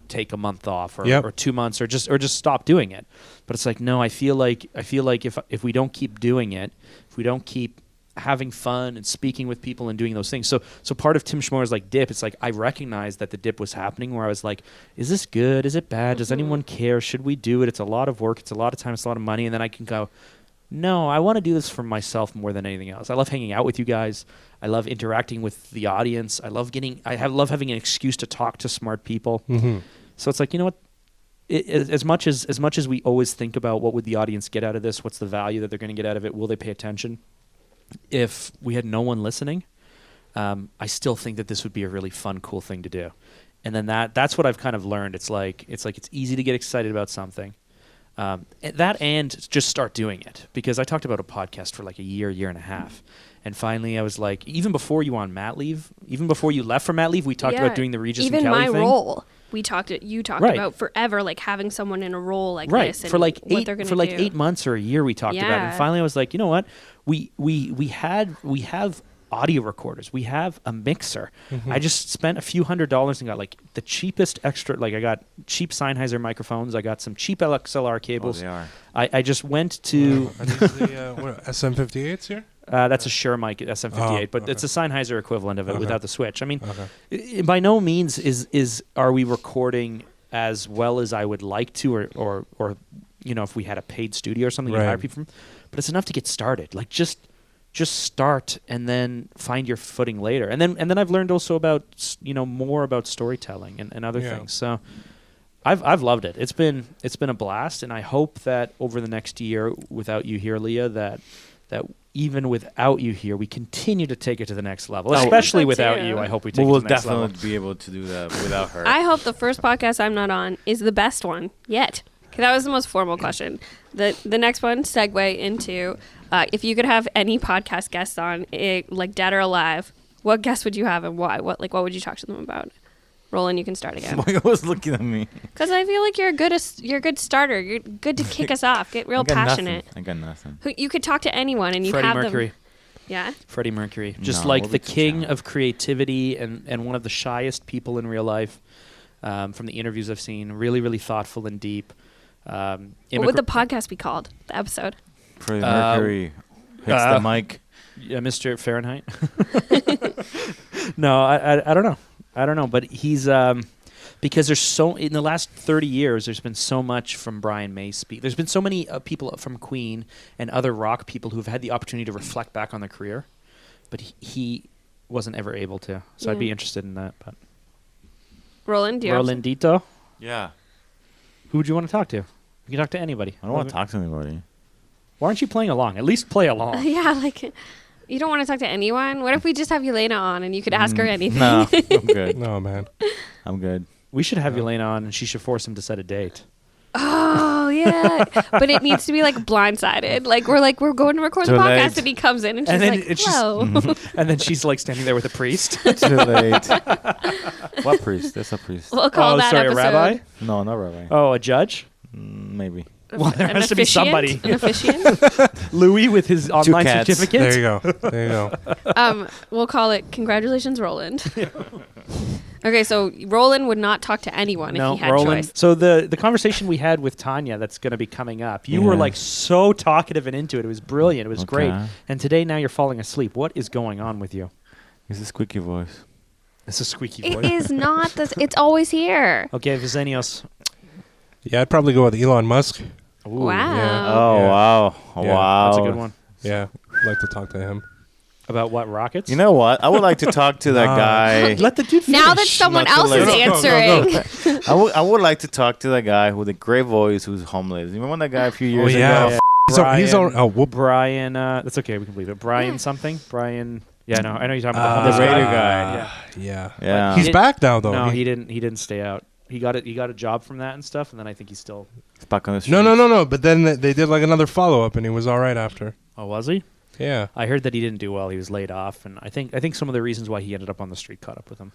Speaker 2: take a month off or 2 months or just stop doing it. But it's like, no, I feel like if we don't keep doing it, if we don't keep having fun and speaking with people and doing those things. So part of Tim Schmoyer's dip, it's like I recognized that the dip was happening where I was like, is this good? Is it bad? Does anyone care? Should we do it? It's a lot of work. It's a lot of time. It's a lot of money. And then I can go, no, I want to do this for myself more than anything else. I love hanging out with you guys. I love interacting with the audience. I love having an excuse to talk to smart people.
Speaker 4: Mm-hmm.
Speaker 2: So it's like, you know what? As much as we always think about what would the audience get out of this, what's the value that they're going to get out of it, will they pay attention? If we had no one listening, I still think that this would be a really fun, cool thing to do. And then that's what I've kind of learned. It's easy to get excited about something. And just start doing it. Because I talked about a podcast for like a year and a half. And finally I was like, even before you on mat leave, even before you left for mat leave, we talked about doing the Regis and Kelly thing.
Speaker 5: Even my role. You talked about forever, like having someone in a role like this, and
Speaker 2: for like
Speaker 5: what they're going to do.
Speaker 2: For like 8 months or a year, we talked about it. And finally, I was like, you know what? We have audio recorders. We have a mixer. Mm-hmm. I just spent a few $100s and got like the cheapest extra. Like I got cheap Sennheiser microphones. I got some cheap XLR cables.
Speaker 3: Oh, they are.
Speaker 2: I just went to.
Speaker 4: Are these the SM58s here?
Speaker 2: That's a Shure mic SM58, but it's a Sennheiser equivalent of it without the switch. I mean, by no means are we recording as well as I would like to, or if we had a paid studio or something to hire people from, but it's enough to get started. Like just start and then find your footing later. And then I've learned also about more about storytelling and other things. So I've loved it. It's been a blast, and I hope that over the next year, without you here, Leah, that even without you here, we continue to take it to the next level. Especially without you, I hope we take it to the next level.
Speaker 3: We'll definitely be able to do that without her.
Speaker 5: I hope the first podcast I'm not on is the best one yet. That was the most formal question. The next one, segue into, if you could have any podcast guests on, like dead or alive, what guest would you have and why? What would you talk to them about? Roland, you can start again.
Speaker 3: Why was looking at me?
Speaker 5: Because I feel like you're a good starter. You're good to kick us off. Get real passionate.
Speaker 3: I got nothing.
Speaker 5: You could talk to anyone and you
Speaker 2: Freddie
Speaker 5: have
Speaker 2: Mercury.
Speaker 5: them. Yeah.
Speaker 2: Freddie Mercury, just like the king of creativity and one of the shyest people in real life. From the interviews I've seen, really, really thoughtful and deep.
Speaker 5: What would the podcast be called? The episode?
Speaker 3: Freddie Mercury hits the mic.
Speaker 2: Yeah, Mr. Fahrenheit. No, I don't know. I don't know, but he's because there's in the last 30 years, there's been so much from Brian May's speak. There's been so many people from Queen and other rock people who've had the opportunity to reflect back on their career, but he wasn't ever able to. So I'd be interested in that. But
Speaker 5: Roland, do you
Speaker 2: Rolandito?
Speaker 3: Yeah.
Speaker 2: Who would you want to talk to? You can talk to anybody.
Speaker 3: I don't want to talk to anybody.
Speaker 2: Why aren't you playing along? At least play along.
Speaker 5: Yeah, like you don't want to talk to anyone? What if we just have Yelena on and you could ask her anything?
Speaker 3: No, I'm good.
Speaker 4: No, man.
Speaker 3: I'm good.
Speaker 2: We should have Yelena on, and she should force him to set a date.
Speaker 5: Oh, yeah. But it needs to be like blindsided. Like we're going to record the podcast
Speaker 3: late.
Speaker 5: and he comes in and she's like, hello.
Speaker 2: And then she's like standing there with a priest.
Speaker 3: Too late. What priest? That's a priest.
Speaker 5: We'll call that
Speaker 2: sorry,
Speaker 5: episode.
Speaker 2: a rabbi?
Speaker 3: No, not rabbi.
Speaker 2: Oh, a judge?
Speaker 3: Maybe.
Speaker 2: Well, there has to be somebody.
Speaker 5: An officiant.
Speaker 2: Louis with his online
Speaker 3: cats.
Speaker 2: certificate.
Speaker 4: There you go.
Speaker 5: We'll call it Congratulations, Roland. Okay, so Roland would not talk to anyone if he had
Speaker 2: Roland.
Speaker 5: choice.
Speaker 2: So the conversation we had with Tanya that's going to be coming up, you were
Speaker 3: Yeah.
Speaker 2: like so talkative and into it. It was brilliant. It was great.
Speaker 3: Okay.
Speaker 2: And today now you're falling asleep. What is going on with you?
Speaker 3: It's a squeaky voice.
Speaker 2: It's a squeaky
Speaker 5: It
Speaker 2: voice.
Speaker 5: is not this. It's always here.
Speaker 2: Okay, Visenios.
Speaker 4: Yeah, I'd probably go with Elon Musk.
Speaker 2: Ooh,
Speaker 5: Wow.
Speaker 4: Yeah.
Speaker 3: Oh,
Speaker 4: Yeah.
Speaker 3: wow.
Speaker 4: Yeah,
Speaker 3: Wow.
Speaker 2: That's a good one.
Speaker 4: Yeah, I'd like to talk to him.
Speaker 2: About what, rockets?
Speaker 3: You know what? I would like to talk to that guy.
Speaker 2: Let the dude finish.
Speaker 5: Now that someone
Speaker 3: Not too
Speaker 5: else is
Speaker 3: late.
Speaker 5: answering.
Speaker 3: I would like to talk to that guy with a great voice who's homeless. You remember that guy a few years
Speaker 4: yeah.
Speaker 3: ago?
Speaker 4: He's on. Oh, whoop.
Speaker 2: Brian, that's okay, we can believe it. Brian
Speaker 5: Yeah.
Speaker 2: something? Brian, yeah, no, I know you're talking about the
Speaker 3: the
Speaker 2: homeless
Speaker 3: radio
Speaker 2: guy.
Speaker 3: guy.
Speaker 2: Yeah.
Speaker 4: Yeah.
Speaker 3: Yeah.
Speaker 4: He's
Speaker 2: He-
Speaker 4: back now, though.
Speaker 2: No, he didn't stay out. He got a job from that and stuff, and then I think he's still.
Speaker 3: He's back on the street.
Speaker 4: No. But then they did like another follow up, and he was all right after.
Speaker 2: Oh, was he?
Speaker 4: Yeah.
Speaker 2: I heard that he didn't do well. He was laid off, and I think some of the reasons why he ended up on the street caught up with him.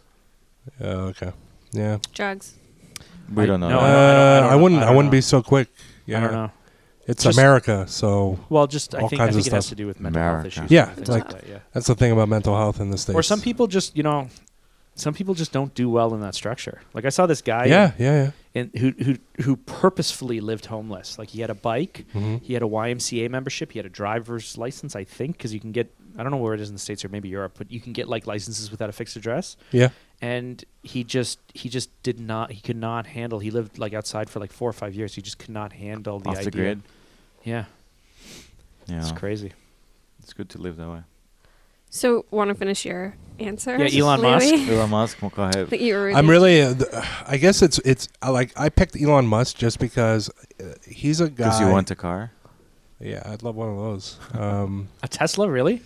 Speaker 4: Okay. Yeah.
Speaker 5: Drugs.
Speaker 3: We don't know.
Speaker 2: No,
Speaker 3: that.
Speaker 2: I don't know.
Speaker 4: I wouldn't be so quick. Yeah.
Speaker 2: I don't know.
Speaker 4: It's
Speaker 2: Just-
Speaker 4: America, so
Speaker 2: Well, just I
Speaker 4: All
Speaker 2: think
Speaker 4: kinds of
Speaker 2: it has
Speaker 4: stuff.
Speaker 2: to do with mental health
Speaker 3: America.
Speaker 2: issues.
Speaker 4: Yeah,
Speaker 2: and
Speaker 4: it's
Speaker 2: things
Speaker 4: like-
Speaker 2: that, yeah.
Speaker 4: that's the thing about mental health in the States.
Speaker 2: Or some people just some people just don't do well in that structure. Like I saw this guy.
Speaker 4: Yeah.
Speaker 2: who purposefully lived homeless. Like he had a bike,
Speaker 4: Mhm.
Speaker 2: he had a YMCA membership, he had a driver's license, I think, because you can get, I don't know where it is in the States or maybe Europe, but you can get like licenses without a fixed address.
Speaker 4: Yeah.
Speaker 2: And he could not handle, he lived like outside for like 4 or 5 years. He just could not handle the
Speaker 3: Off
Speaker 2: idea.
Speaker 3: the grid.
Speaker 2: Yeah,
Speaker 3: Yeah.
Speaker 2: it's crazy.
Speaker 3: It's good to live that way.
Speaker 5: So, want to finish your answer?
Speaker 2: Yeah, Elon Musk.
Speaker 3: Elon Musk, go ahead.
Speaker 5: That you were
Speaker 4: I'm
Speaker 5: reading?
Speaker 4: really. I guess it's I picked Elon Musk just because he's a guy.
Speaker 3: Because you want a car?
Speaker 4: Yeah, I'd love one of those.
Speaker 2: A Tesla, really?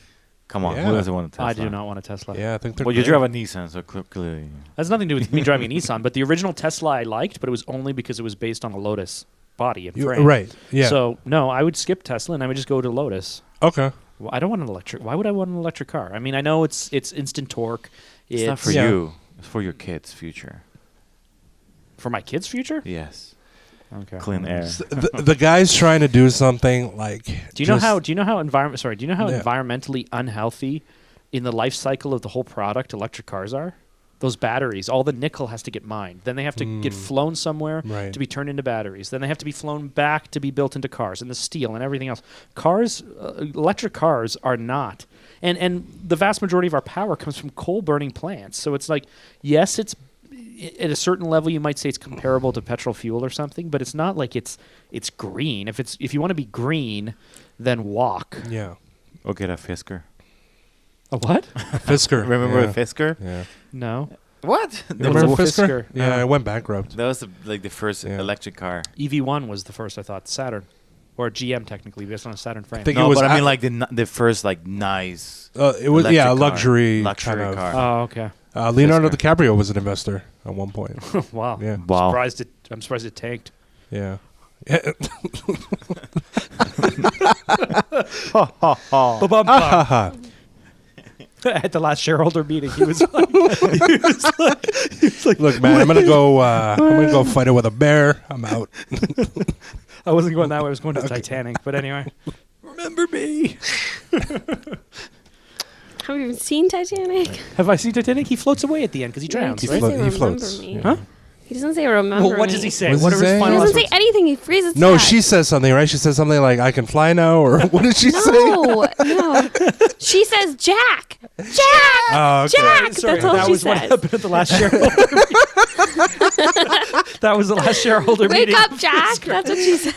Speaker 3: Come on,
Speaker 4: Yeah.
Speaker 3: who doesn't want a Tesla?
Speaker 2: I do not want a Tesla.
Speaker 4: Yeah, I think they're.
Speaker 3: Well, you
Speaker 4: great.
Speaker 3: drive a Nissan, so clearly.
Speaker 2: That has nothing to do with me driving a Nissan, but the original Tesla I liked, but it was only because it was based on a Lotus body and frame.
Speaker 4: Right. Yeah.
Speaker 2: So no, I would skip Tesla and I would just go to Lotus.
Speaker 4: Okay.
Speaker 2: Well, I don't want an electric. Why would I want an electric car? I mean, I know it's instant torque.
Speaker 3: It's not for
Speaker 4: Yeah.
Speaker 3: you. It's for your kids' future.
Speaker 2: for my kids' future.
Speaker 3: Yes.
Speaker 2: Okay.
Speaker 3: Clean air.
Speaker 4: The guy's trying to do something like.
Speaker 2: Do you know how environment? Sorry. Do you know how
Speaker 4: Yeah.
Speaker 2: environmentally unhealthy in the life cycle of the whole product electric cars are? Those batteries, all the nickel has to get mined. Then they have to get flown somewhere
Speaker 4: Right.
Speaker 2: to be turned into batteries. Then they have to be flown back to be built into cars, and the steel and everything else. Cars, electric cars are not. And the vast majority of our power comes from coal burning plants. So it's like, yes, it's at a certain level you might say it's comparable to petrol fuel or something, but it's not like it's green. If you want to be green, then walk.
Speaker 4: Yeah.
Speaker 3: Or get a Fisker.
Speaker 2: A what?
Speaker 4: Fisker.
Speaker 3: Remember
Speaker 4: yeah.
Speaker 3: a Fisker?
Speaker 4: Yeah.
Speaker 2: No.
Speaker 3: What?
Speaker 4: You remember
Speaker 2: a
Speaker 4: Fisker?
Speaker 2: Fisker.
Speaker 4: Yeah,
Speaker 2: No.
Speaker 4: it went bankrupt.
Speaker 3: That was the first
Speaker 4: Yeah.
Speaker 3: electric car.
Speaker 2: EV1 was the first, I thought. Saturn. Or GM, technically, based on a Saturn frame.
Speaker 4: think-
Speaker 3: No,
Speaker 4: it was
Speaker 3: but I mean
Speaker 4: a-
Speaker 3: like the first like nice.
Speaker 4: It was
Speaker 3: Electric
Speaker 4: a
Speaker 3: car.
Speaker 4: luxury
Speaker 3: Luxury
Speaker 4: kind of.
Speaker 3: car.
Speaker 2: Oh, okay.
Speaker 4: Leonardo
Speaker 3: Fisker.
Speaker 4: DiCaprio was an investor at one point.
Speaker 2: Wow.
Speaker 4: Yeah.
Speaker 3: Wow.
Speaker 2: I'm surprised it tanked.
Speaker 4: Yeah.
Speaker 2: Ba-bum-bum. At the last shareholder meeting, he was like,
Speaker 4: Look, man, I'm gonna go fight it with a bear. I'm out.
Speaker 2: I wasn't going that way. I was going to Titanic. But anyway, remember me.
Speaker 5: Have you even seen Titanic?
Speaker 2: Have I seen Titanic? He floats away at the end because he drowns,
Speaker 4: He
Speaker 2: right?
Speaker 4: float-
Speaker 5: Doesn't say
Speaker 4: floats.
Speaker 5: remember me.
Speaker 4: Yeah.
Speaker 2: Huh?
Speaker 5: He doesn't say remember
Speaker 2: Well, what
Speaker 5: me.
Speaker 2: does he say?
Speaker 4: What does
Speaker 2: What
Speaker 4: he
Speaker 2: are his
Speaker 4: say?
Speaker 5: He
Speaker 2: final
Speaker 5: doesn't
Speaker 2: last
Speaker 5: say anything. He freezes.
Speaker 4: No,
Speaker 5: fast.
Speaker 4: she says something, right? She says something like, "I can fly now," or what did she say?
Speaker 5: No. She says Jack. Jack.
Speaker 4: Oh, okay.
Speaker 5: Jack.
Speaker 2: Sorry,
Speaker 5: That's all
Speaker 2: that
Speaker 5: she
Speaker 2: was what
Speaker 5: says.
Speaker 2: happened at the last shareholder meeting. That was the last shareholder
Speaker 5: Wake
Speaker 2: meeting.
Speaker 5: up, Jack. That's what she said.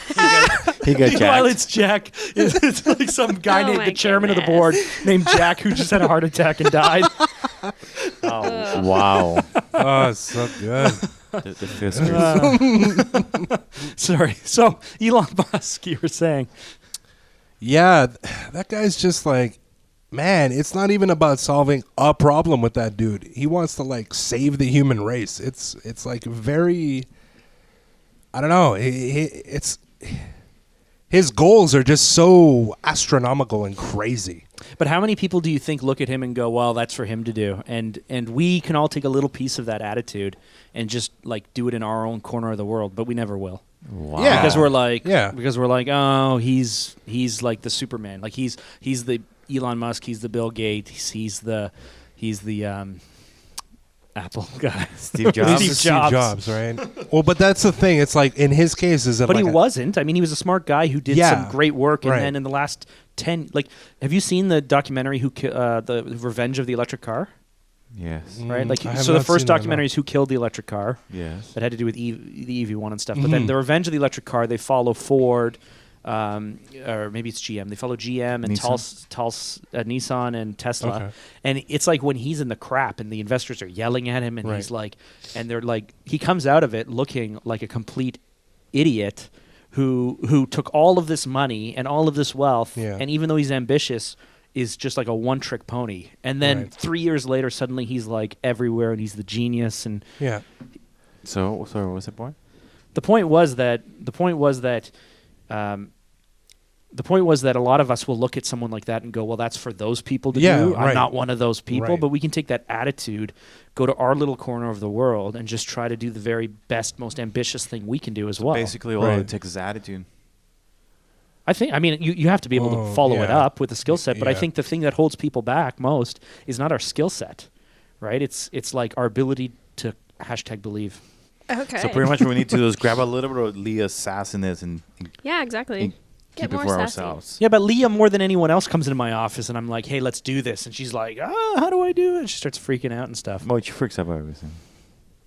Speaker 3: He got
Speaker 2: While
Speaker 3: jacked.
Speaker 2: it's Jack, it's like some guy
Speaker 5: Oh
Speaker 2: named
Speaker 5: my
Speaker 2: the chairman of the
Speaker 5: goodness.
Speaker 2: board named Jack who just had a heart attack and died.
Speaker 3: Oh, wow.
Speaker 4: Oh, it's so good.
Speaker 3: the Fiskers.
Speaker 2: Sorry. So Elon Musk, you were saying.
Speaker 4: Yeah, that guy's just like, man, it's not even about solving a problem with that dude. He wants to like save the human race. It's like very, I don't know. It's his goals are just so astronomical and crazy.
Speaker 2: But how many people do you think look at him and go, "Well, that's for him to do," and we can all take a little piece of that attitude and just like do it in our own corner of the world, but we never will.
Speaker 3: Wow.
Speaker 4: Yeah.
Speaker 2: Because we're like,
Speaker 4: Yeah.
Speaker 2: oh, he's like the Superman, like he's the Elon Musk, he's the Bill Gates, he's the Apple guy.
Speaker 3: Steve Jobs.
Speaker 2: Steve
Speaker 4: Steve
Speaker 2: Jobs.
Speaker 4: Jobs, right? Well, but that's the thing. It's like in his case, is it
Speaker 2: But
Speaker 4: like
Speaker 2: he wasn't. I mean, he was a smart guy who did
Speaker 4: Yeah,
Speaker 2: some great work, and
Speaker 4: right.
Speaker 2: then in the last 10, like, have you seen the documentary the Revenge of the Electric Car?
Speaker 3: Yes.
Speaker 2: Right, like
Speaker 4: I have
Speaker 2: so. The
Speaker 4: not
Speaker 2: first
Speaker 4: seen that, no.
Speaker 2: documentary is Who Killed the Electric Car.
Speaker 3: Yes.
Speaker 2: That had to do with the EV1 and stuff. But then the Revenge of the Electric Car, they follow Ford, or maybe it's GM. They follow GM and Nissan and Tesla.
Speaker 4: Okay.
Speaker 2: And it's like when he's in the crap and the investors are yelling at him, and
Speaker 4: Right.
Speaker 2: he's like, and they're like, he comes out of it looking like a complete idiot who took all of this money and all of this wealth,
Speaker 4: Yeah.
Speaker 2: and even though he's ambitious, is just like a one-trick pony. And then
Speaker 4: Right.
Speaker 2: 3 years later, suddenly he's like everywhere, and he's the genius. And
Speaker 4: Yeah.
Speaker 3: So, sorry, what was the point?
Speaker 2: the point was that a lot of us will look at someone like that and go, well, that's for those people to
Speaker 4: Yeah,
Speaker 2: do. I'm
Speaker 4: right.
Speaker 2: not one of those people.
Speaker 4: Right.
Speaker 2: But we can take that attitude, go to our little corner of the world, and just try to do the very best, most ambitious thing we can do as well.
Speaker 3: Basically, all
Speaker 4: Right.
Speaker 3: it takes is attitude.
Speaker 2: I mean, you have to be able to follow it
Speaker 4: yeah.
Speaker 2: up with a skill set. But I
Speaker 4: Yeah.
Speaker 2: think the thing that holds people back most is not our skill set, right? It's like our ability to #believe.
Speaker 5: Okay.
Speaker 3: So pretty much what we need to do is grab a little bit of Leah's sassiness and
Speaker 5: Yeah, exactly.
Speaker 3: and
Speaker 5: Get
Speaker 3: keep it
Speaker 5: more
Speaker 3: for
Speaker 5: sassy.
Speaker 3: ourselves.
Speaker 2: Yeah, but Leah, more than anyone else, comes into my office, and I'm like, hey, let's do this. And she's like, how do I do it? And she starts freaking out and stuff.
Speaker 3: Well, she freaks out about everything.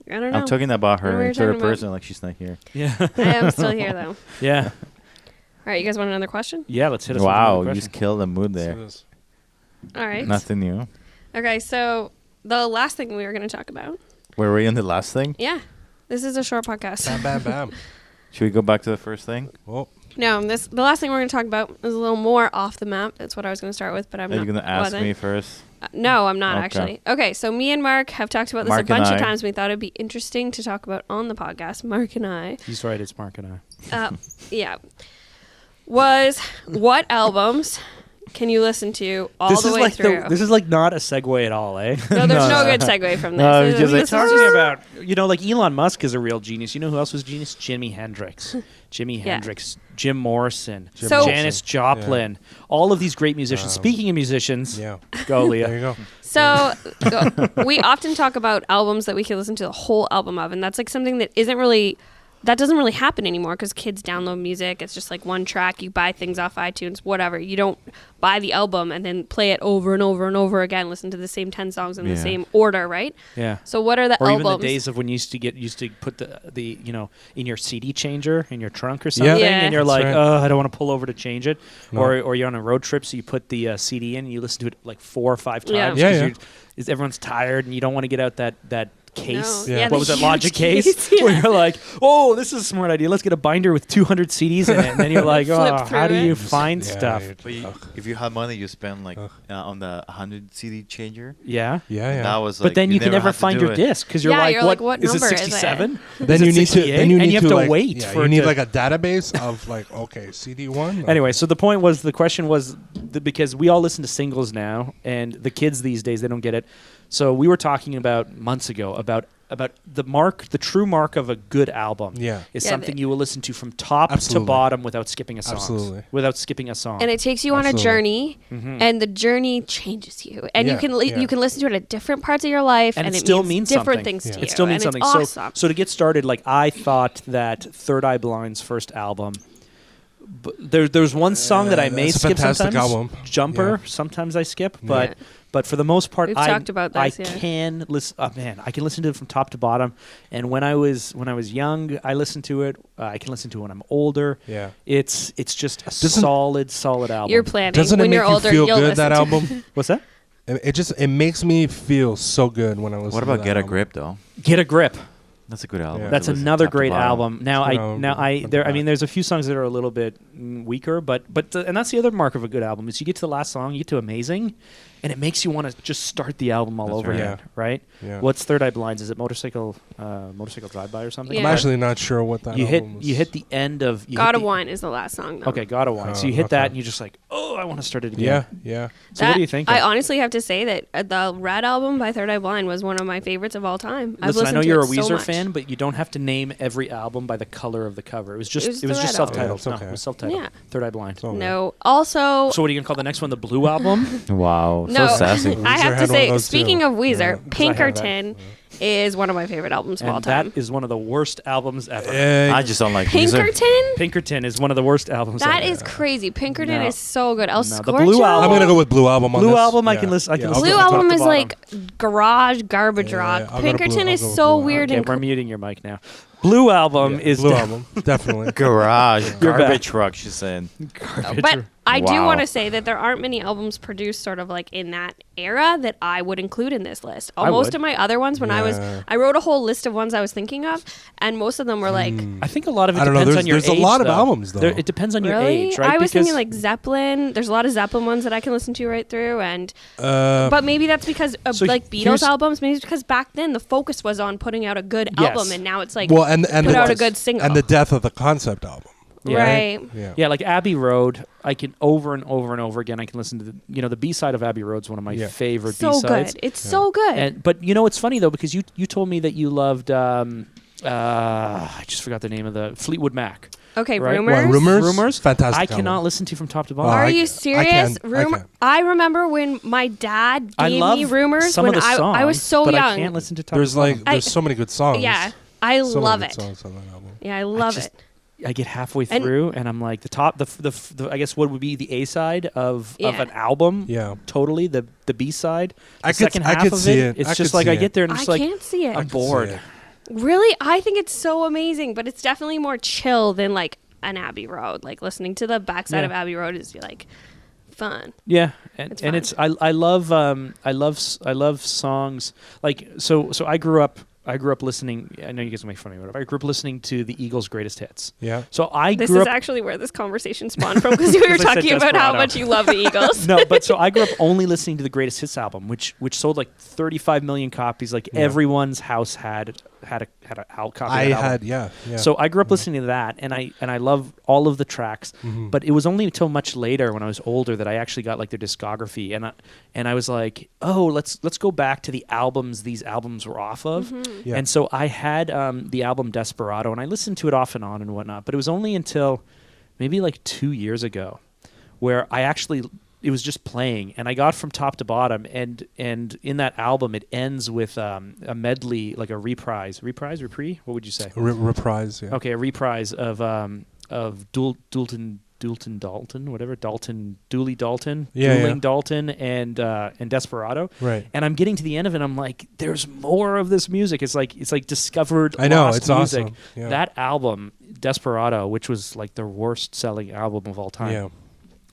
Speaker 5: I don't know.
Speaker 3: I'm talking about
Speaker 5: I don't know what
Speaker 3: her
Speaker 5: you're
Speaker 3: in third
Speaker 5: talking about.
Speaker 3: person, like she's not here.
Speaker 2: Yeah.
Speaker 5: I am still here though.
Speaker 2: Yeah.
Speaker 5: All right, you guys want another question?
Speaker 2: Yeah, let's hit us with
Speaker 3: Wow,
Speaker 2: another
Speaker 3: you
Speaker 2: question.
Speaker 3: just killed the mood there.
Speaker 5: All right.
Speaker 3: Nothing new.
Speaker 5: Okay, so the last thing we were going to talk about.
Speaker 3: We're we on the last thing?
Speaker 5: Yeah. This is a short podcast.
Speaker 4: Bam, bam, bam.
Speaker 3: Should we go back to the first thing?
Speaker 4: Well,
Speaker 5: No, the last thing we're going to talk about is a little more off the map. That's what I was going to start with, but I'm
Speaker 3: Are
Speaker 5: not.
Speaker 3: you going to ask
Speaker 5: wasn't.
Speaker 3: me first?
Speaker 5: No, I'm not
Speaker 3: Okay.
Speaker 5: actually. Okay, so me and Mark have talked about this
Speaker 3: Mark
Speaker 5: a bunch
Speaker 3: and
Speaker 5: of
Speaker 3: I.
Speaker 5: times. We thought it'd be interesting to talk about on the podcast. Mark and I.
Speaker 2: He's right, it's Mark and I.
Speaker 5: Yeah. Was what albums can you listen to all
Speaker 2: This
Speaker 5: the
Speaker 2: is
Speaker 5: way
Speaker 2: like
Speaker 5: through?
Speaker 2: this is like not a segue at all, eh?
Speaker 5: No, there's no good segue from this.
Speaker 3: No,
Speaker 5: This
Speaker 3: it's just
Speaker 5: is
Speaker 3: like
Speaker 2: Talking about, like Elon Musk is a real genius. You know who else was genius? Jimi Hendrix.
Speaker 5: Yeah.
Speaker 2: Jim Morrison,
Speaker 5: So-
Speaker 2: Janis Joplin, all of these great musicians. Speaking of musicians,
Speaker 4: yeah.
Speaker 2: go Leah.
Speaker 4: There you go.
Speaker 5: So we often talk about albums that we can listen to the whole album of, and that's like something that doesn't really happen anymore because kids download music. It's just like one track. You buy things off iTunes, whatever. You don't buy the album and then play it over and over and over again. Listen to the same 10 songs in the
Speaker 3: Yeah.
Speaker 5: same order, right?
Speaker 2: Yeah.
Speaker 5: So what are the
Speaker 2: Or
Speaker 5: albums?
Speaker 2: even the days of when you used to put the in your CD changer in your trunk or something,
Speaker 5: Yeah.
Speaker 2: and you're
Speaker 4: That's
Speaker 2: like,
Speaker 4: right.
Speaker 2: oh, I don't want to pull over to change it,
Speaker 4: No.
Speaker 2: or you're on a road trip, so you put the CD in and you listen to it like 4 or 5
Speaker 5: Yeah.
Speaker 2: times.
Speaker 4: Yeah,
Speaker 2: 'cause
Speaker 4: yeah.
Speaker 2: everyone's tired and you don't want to get out that case.
Speaker 5: No.
Speaker 4: Yeah.
Speaker 2: What
Speaker 5: the
Speaker 2: was that
Speaker 5: huge
Speaker 2: Logic case?
Speaker 5: yeah.
Speaker 2: Where you're like, oh, this is a smart idea. Let's get a binder with 200 CDs in it, and then you're like,
Speaker 5: Flip
Speaker 2: oh,
Speaker 5: through
Speaker 2: how do
Speaker 5: it.
Speaker 2: you
Speaker 5: Just-
Speaker 2: find
Speaker 4: Yeah,
Speaker 2: stuff?
Speaker 4: you're-
Speaker 3: But if you had money, you spend like on the 100 CD changer.
Speaker 2: Yeah.
Speaker 4: Yeah, yeah.
Speaker 3: That was like,
Speaker 2: But then you can never
Speaker 3: have to
Speaker 2: find
Speaker 3: do
Speaker 2: your
Speaker 3: it.
Speaker 2: disc because you're
Speaker 5: Yeah,
Speaker 2: like,
Speaker 5: you're like, what
Speaker 2: is it
Speaker 5: number is it?
Speaker 2: 67?
Speaker 4: Then
Speaker 2: Is
Speaker 4: you
Speaker 2: it
Speaker 4: need to.
Speaker 2: 68?
Speaker 4: Then you
Speaker 2: and
Speaker 4: need
Speaker 2: you have
Speaker 4: to
Speaker 2: to
Speaker 4: like,
Speaker 2: wait
Speaker 4: yeah,
Speaker 2: for
Speaker 4: you
Speaker 2: it
Speaker 4: need
Speaker 2: to-
Speaker 4: like a database of like CD one.
Speaker 2: Anyway, so the question was because we all listen to singles now, and the kids these days, they don't get it. So we were talking about months ago about the true mark of a good album.
Speaker 4: Yeah.
Speaker 2: is
Speaker 5: Yeah,
Speaker 2: something you will listen to from top
Speaker 4: Absolutely.
Speaker 2: to bottom without skipping a song.
Speaker 4: Absolutely.
Speaker 2: Without skipping a song.
Speaker 5: And it takes you on a
Speaker 4: Absolutely.
Speaker 5: journey, and the journey changes you. And you
Speaker 4: Yeah,
Speaker 5: can
Speaker 4: yeah.
Speaker 5: you can listen to it at different parts of your life,
Speaker 2: And
Speaker 5: and
Speaker 2: it still
Speaker 5: means
Speaker 2: means
Speaker 5: different
Speaker 2: something.
Speaker 5: things to
Speaker 4: Yeah.
Speaker 5: you.
Speaker 2: It still means
Speaker 5: and
Speaker 2: something.
Speaker 5: It's awesome.
Speaker 2: So to get started, like I thought that Third Eye Blind's first album. There's one song that I may
Speaker 4: that's a
Speaker 2: skip
Speaker 4: fantastic
Speaker 2: sometimes.
Speaker 4: album.
Speaker 2: Jumper.
Speaker 4: Yeah.
Speaker 2: Sometimes I skip,
Speaker 5: Yeah.
Speaker 2: but for the most part,
Speaker 5: We've
Speaker 2: I
Speaker 5: talked about this,
Speaker 2: I
Speaker 5: yeah.
Speaker 2: can listen. Oh man, I can listen to it from top to bottom. And when I was young, I listened to it. I can listen to it when I'm older.
Speaker 4: Yeah.
Speaker 2: It's just a
Speaker 4: Doesn't-
Speaker 2: solid album.
Speaker 5: You're planning.
Speaker 4: Doesn't it
Speaker 5: when
Speaker 4: make
Speaker 5: you're
Speaker 4: you
Speaker 5: older,
Speaker 4: feel
Speaker 5: you'll
Speaker 4: good, that
Speaker 5: listen to
Speaker 4: album?
Speaker 2: What's that?
Speaker 4: It makes me feel so good when I listen.
Speaker 3: What
Speaker 4: to
Speaker 3: about
Speaker 4: that
Speaker 3: Get a
Speaker 4: album.
Speaker 3: Grip though?
Speaker 2: Get a Grip.
Speaker 3: That's a good album.
Speaker 4: Yeah.
Speaker 3: to
Speaker 2: That's
Speaker 3: listen
Speaker 2: another
Speaker 3: top to
Speaker 2: great
Speaker 3: bottom.
Speaker 2: album. Now
Speaker 4: It's a good album.
Speaker 2: there. I mean, there's a few songs that are a little bit weaker, but and that's the other mark of a good album is you get to the last song, you get to Amazing, and it makes you want to just start the album all
Speaker 3: That's
Speaker 2: over
Speaker 3: right.
Speaker 2: again, right?
Speaker 4: Yeah.
Speaker 2: What's Third Eye Blind's? Is it Motorcycle Drive-By or something?
Speaker 5: Yeah.
Speaker 4: I'm actually not sure what that
Speaker 2: You
Speaker 4: album was.
Speaker 2: hit the end of you
Speaker 5: God
Speaker 2: hit
Speaker 5: of
Speaker 2: the-
Speaker 5: Wine is the last song, though.
Speaker 2: Okay, God of Wine. So
Speaker 4: Oh,
Speaker 2: you hit that
Speaker 4: okay.
Speaker 2: and you're just like, oh, I want to start it again.
Speaker 4: Yeah, yeah.
Speaker 2: So what do you think?
Speaker 5: I honestly have to say that the Red album by Third Eye Blind was one of my favorites of all time. I've
Speaker 2: Listen, I
Speaker 5: listened
Speaker 2: know
Speaker 5: to
Speaker 2: you're a
Speaker 5: it so
Speaker 2: Weezer
Speaker 5: much.
Speaker 2: fan, but you don't have to name every album by the color of the cover. It was just
Speaker 5: It was
Speaker 2: just
Speaker 5: the Red
Speaker 2: self-titled.
Speaker 4: album. Yeah, it's
Speaker 2: No,
Speaker 4: okay.
Speaker 2: it was self-titled.
Speaker 5: Yeah.
Speaker 2: Third Eye Blind.
Speaker 4: Oh,
Speaker 5: No. Also,
Speaker 2: So what are you gonna call the next one? The Blue album?
Speaker 3: Wow,
Speaker 5: no.
Speaker 3: so sassy.
Speaker 5: I have
Speaker 4: had
Speaker 5: to
Speaker 4: one of
Speaker 5: say,
Speaker 4: those
Speaker 5: speaking
Speaker 4: too.
Speaker 5: of Weezer,
Speaker 4: Yeah.
Speaker 2: 'Cause I have that.
Speaker 5: Pinkerton is one of my favorite albums of all
Speaker 2: And
Speaker 5: time.
Speaker 2: that is one of the worst albums ever.
Speaker 3: I just don't like music.
Speaker 5: Pinkerton?
Speaker 2: Pinkerton is one of the worst albums
Speaker 5: That
Speaker 2: ever.
Speaker 5: is crazy. Pinkerton
Speaker 2: No.
Speaker 5: is so good. El
Speaker 2: No, the
Speaker 5: Scorcho?
Speaker 2: Blue Album-
Speaker 4: I'm gonna go with Blue Album on
Speaker 2: Blue
Speaker 4: this.
Speaker 2: Album, I
Speaker 4: Yeah.
Speaker 2: can listen. I can
Speaker 4: Yeah,
Speaker 2: listen
Speaker 5: Blue
Speaker 2: to top
Speaker 5: Album
Speaker 2: to
Speaker 5: is
Speaker 2: bottom.
Speaker 5: like garage garbage
Speaker 4: Yeah,
Speaker 5: rock.
Speaker 4: I'll go to
Speaker 5: Pinkerton
Speaker 4: Blue-
Speaker 5: is
Speaker 4: I'll go
Speaker 5: so
Speaker 4: with Blue
Speaker 5: weird
Speaker 2: Okay,
Speaker 5: and
Speaker 2: we're muting your mic now. Blue Album is
Speaker 4: Blue
Speaker 2: de-
Speaker 4: Album, definitely.
Speaker 3: Garage,
Speaker 2: You're
Speaker 3: garbage truck, she said.
Speaker 5: But I do
Speaker 3: Wow.
Speaker 5: want to say that there aren't many albums produced sort of like in that era that I would include in this list.
Speaker 2: I
Speaker 5: Most
Speaker 2: would.
Speaker 5: of my other ones, when
Speaker 4: Yeah.
Speaker 5: I wrote a whole list of ones I was thinking of, and most of them were like,
Speaker 2: I think a lot of it
Speaker 4: I don't know,
Speaker 2: depends
Speaker 4: there's-
Speaker 2: on your
Speaker 4: there's a
Speaker 2: age.
Speaker 4: lot of
Speaker 2: though.
Speaker 4: albums, though.
Speaker 2: It depends on your
Speaker 5: really?
Speaker 2: age, right?
Speaker 5: I was
Speaker 2: Because
Speaker 5: thinking like Zeppelin. There's a lot of Zeppelin ones that I can listen to right through, and
Speaker 4: Uh,
Speaker 5: but maybe that's because of
Speaker 2: So
Speaker 5: like
Speaker 2: here's-
Speaker 5: Beatles albums. Maybe it's because back then the focus was on putting out a good
Speaker 2: Yes.
Speaker 5: album, and now it's like
Speaker 4: well, and
Speaker 5: put
Speaker 4: the,
Speaker 5: out a good single.
Speaker 4: and the death of the concept album.
Speaker 2: Yeah.
Speaker 5: right.
Speaker 4: Yeah.
Speaker 2: yeah, like Abbey Road, I can over and over and over again. I can listen to the B side of Abbey Road is one of my
Speaker 4: Yeah.
Speaker 2: favorite
Speaker 5: So
Speaker 2: B-sides.
Speaker 5: good. It's so good.
Speaker 2: But it's funny though because you told me that you loved I just forgot the name of the Fleetwood Mac.
Speaker 5: Okay,
Speaker 2: Right.
Speaker 5: rumors.
Speaker 4: What, Rumors?
Speaker 2: Rumors?
Speaker 4: Fantastic
Speaker 2: I cannot
Speaker 4: album.
Speaker 2: listen to from top to
Speaker 4: Oh,
Speaker 2: bottom.
Speaker 5: Are
Speaker 4: I-
Speaker 5: you
Speaker 4: I
Speaker 5: serious?
Speaker 4: can- I can.
Speaker 5: I remember when my dad
Speaker 2: I
Speaker 5: gave
Speaker 2: love
Speaker 5: me rumors
Speaker 2: some
Speaker 5: when
Speaker 2: of the songs,
Speaker 5: I was so
Speaker 2: but
Speaker 5: young.
Speaker 2: I can't listen to top
Speaker 4: There's
Speaker 2: to bottom.
Speaker 4: like there's so many good songs.
Speaker 5: Yeah, I
Speaker 4: So many
Speaker 5: love
Speaker 4: good
Speaker 5: it.
Speaker 4: songs on that album.
Speaker 5: Yeah, I love
Speaker 2: just-
Speaker 5: it.
Speaker 2: I get halfway
Speaker 5: And-
Speaker 2: through and I'm like the I guess what would be the A side of
Speaker 5: Yeah.
Speaker 2: an album.
Speaker 4: Yeah.
Speaker 2: Totally the B side. The
Speaker 4: I could-
Speaker 2: second
Speaker 4: I
Speaker 2: half
Speaker 4: could
Speaker 2: of
Speaker 4: see
Speaker 2: it,
Speaker 4: it.
Speaker 2: it's
Speaker 4: I
Speaker 2: just
Speaker 4: could
Speaker 2: like
Speaker 4: see
Speaker 2: I
Speaker 4: it.
Speaker 2: get there and I'm
Speaker 5: I
Speaker 2: just like
Speaker 5: can't see it.
Speaker 2: I'm
Speaker 4: could see
Speaker 2: bored.
Speaker 4: it.
Speaker 5: Really, I think it's so amazing, but it's definitely more chill than like an Abbey Road. Like listening to the backside
Speaker 2: Yeah.
Speaker 5: of Abbey Road is like fun.
Speaker 2: Yeah, and
Speaker 5: It's
Speaker 2: and
Speaker 5: fun.
Speaker 2: it's I love songs like so I grew up listening. I know you guys will make fun of me, whatever. I grew up listening to the Eagles' greatest hits.
Speaker 4: Yeah.
Speaker 2: So I
Speaker 5: This
Speaker 2: grew
Speaker 5: is
Speaker 2: up.
Speaker 5: actually where this conversation spawned from because we were
Speaker 2: 'Cause I said
Speaker 5: talking about how
Speaker 2: Desperado.
Speaker 5: much you love the Eagles.
Speaker 2: No, but so I grew up only listening to the greatest hits album, which sold like 35 million copies. Like
Speaker 4: Yeah.
Speaker 2: everyone's house had a copy.
Speaker 4: I
Speaker 2: of that album.
Speaker 4: had yeah.
Speaker 2: So I grew up listening to that, and I love all of the tracks.
Speaker 4: Mhm.
Speaker 2: But it was only until much later, when I was older, that I actually got like their discography, and I was like, oh, let's go back to the albums these albums were off of.
Speaker 4: Yeah.
Speaker 2: And so I had the album Desperado, and I listened to it off and on and whatnot. But it was only until maybe like 2 years ago where it was just playing, and I got from top to bottom, and in that album it ends with a medley, like a reprise, what would you say?
Speaker 4: Reprise. Yeah.
Speaker 2: Okay, a reprise of Dalton, whatever, Dooley Dalton,
Speaker 4: Yeah,
Speaker 2: Dueling
Speaker 4: yeah.
Speaker 2: Dalton, and Desperado.
Speaker 4: Right.
Speaker 2: And I'm getting to the end of it, and I'm like, there's more of this music. It's like discovered.
Speaker 4: I know,
Speaker 2: lost
Speaker 4: it's
Speaker 2: music.
Speaker 4: awesome. Yeah.
Speaker 2: That album, Desperado, which was like the worst selling album of all time,
Speaker 4: Yeah.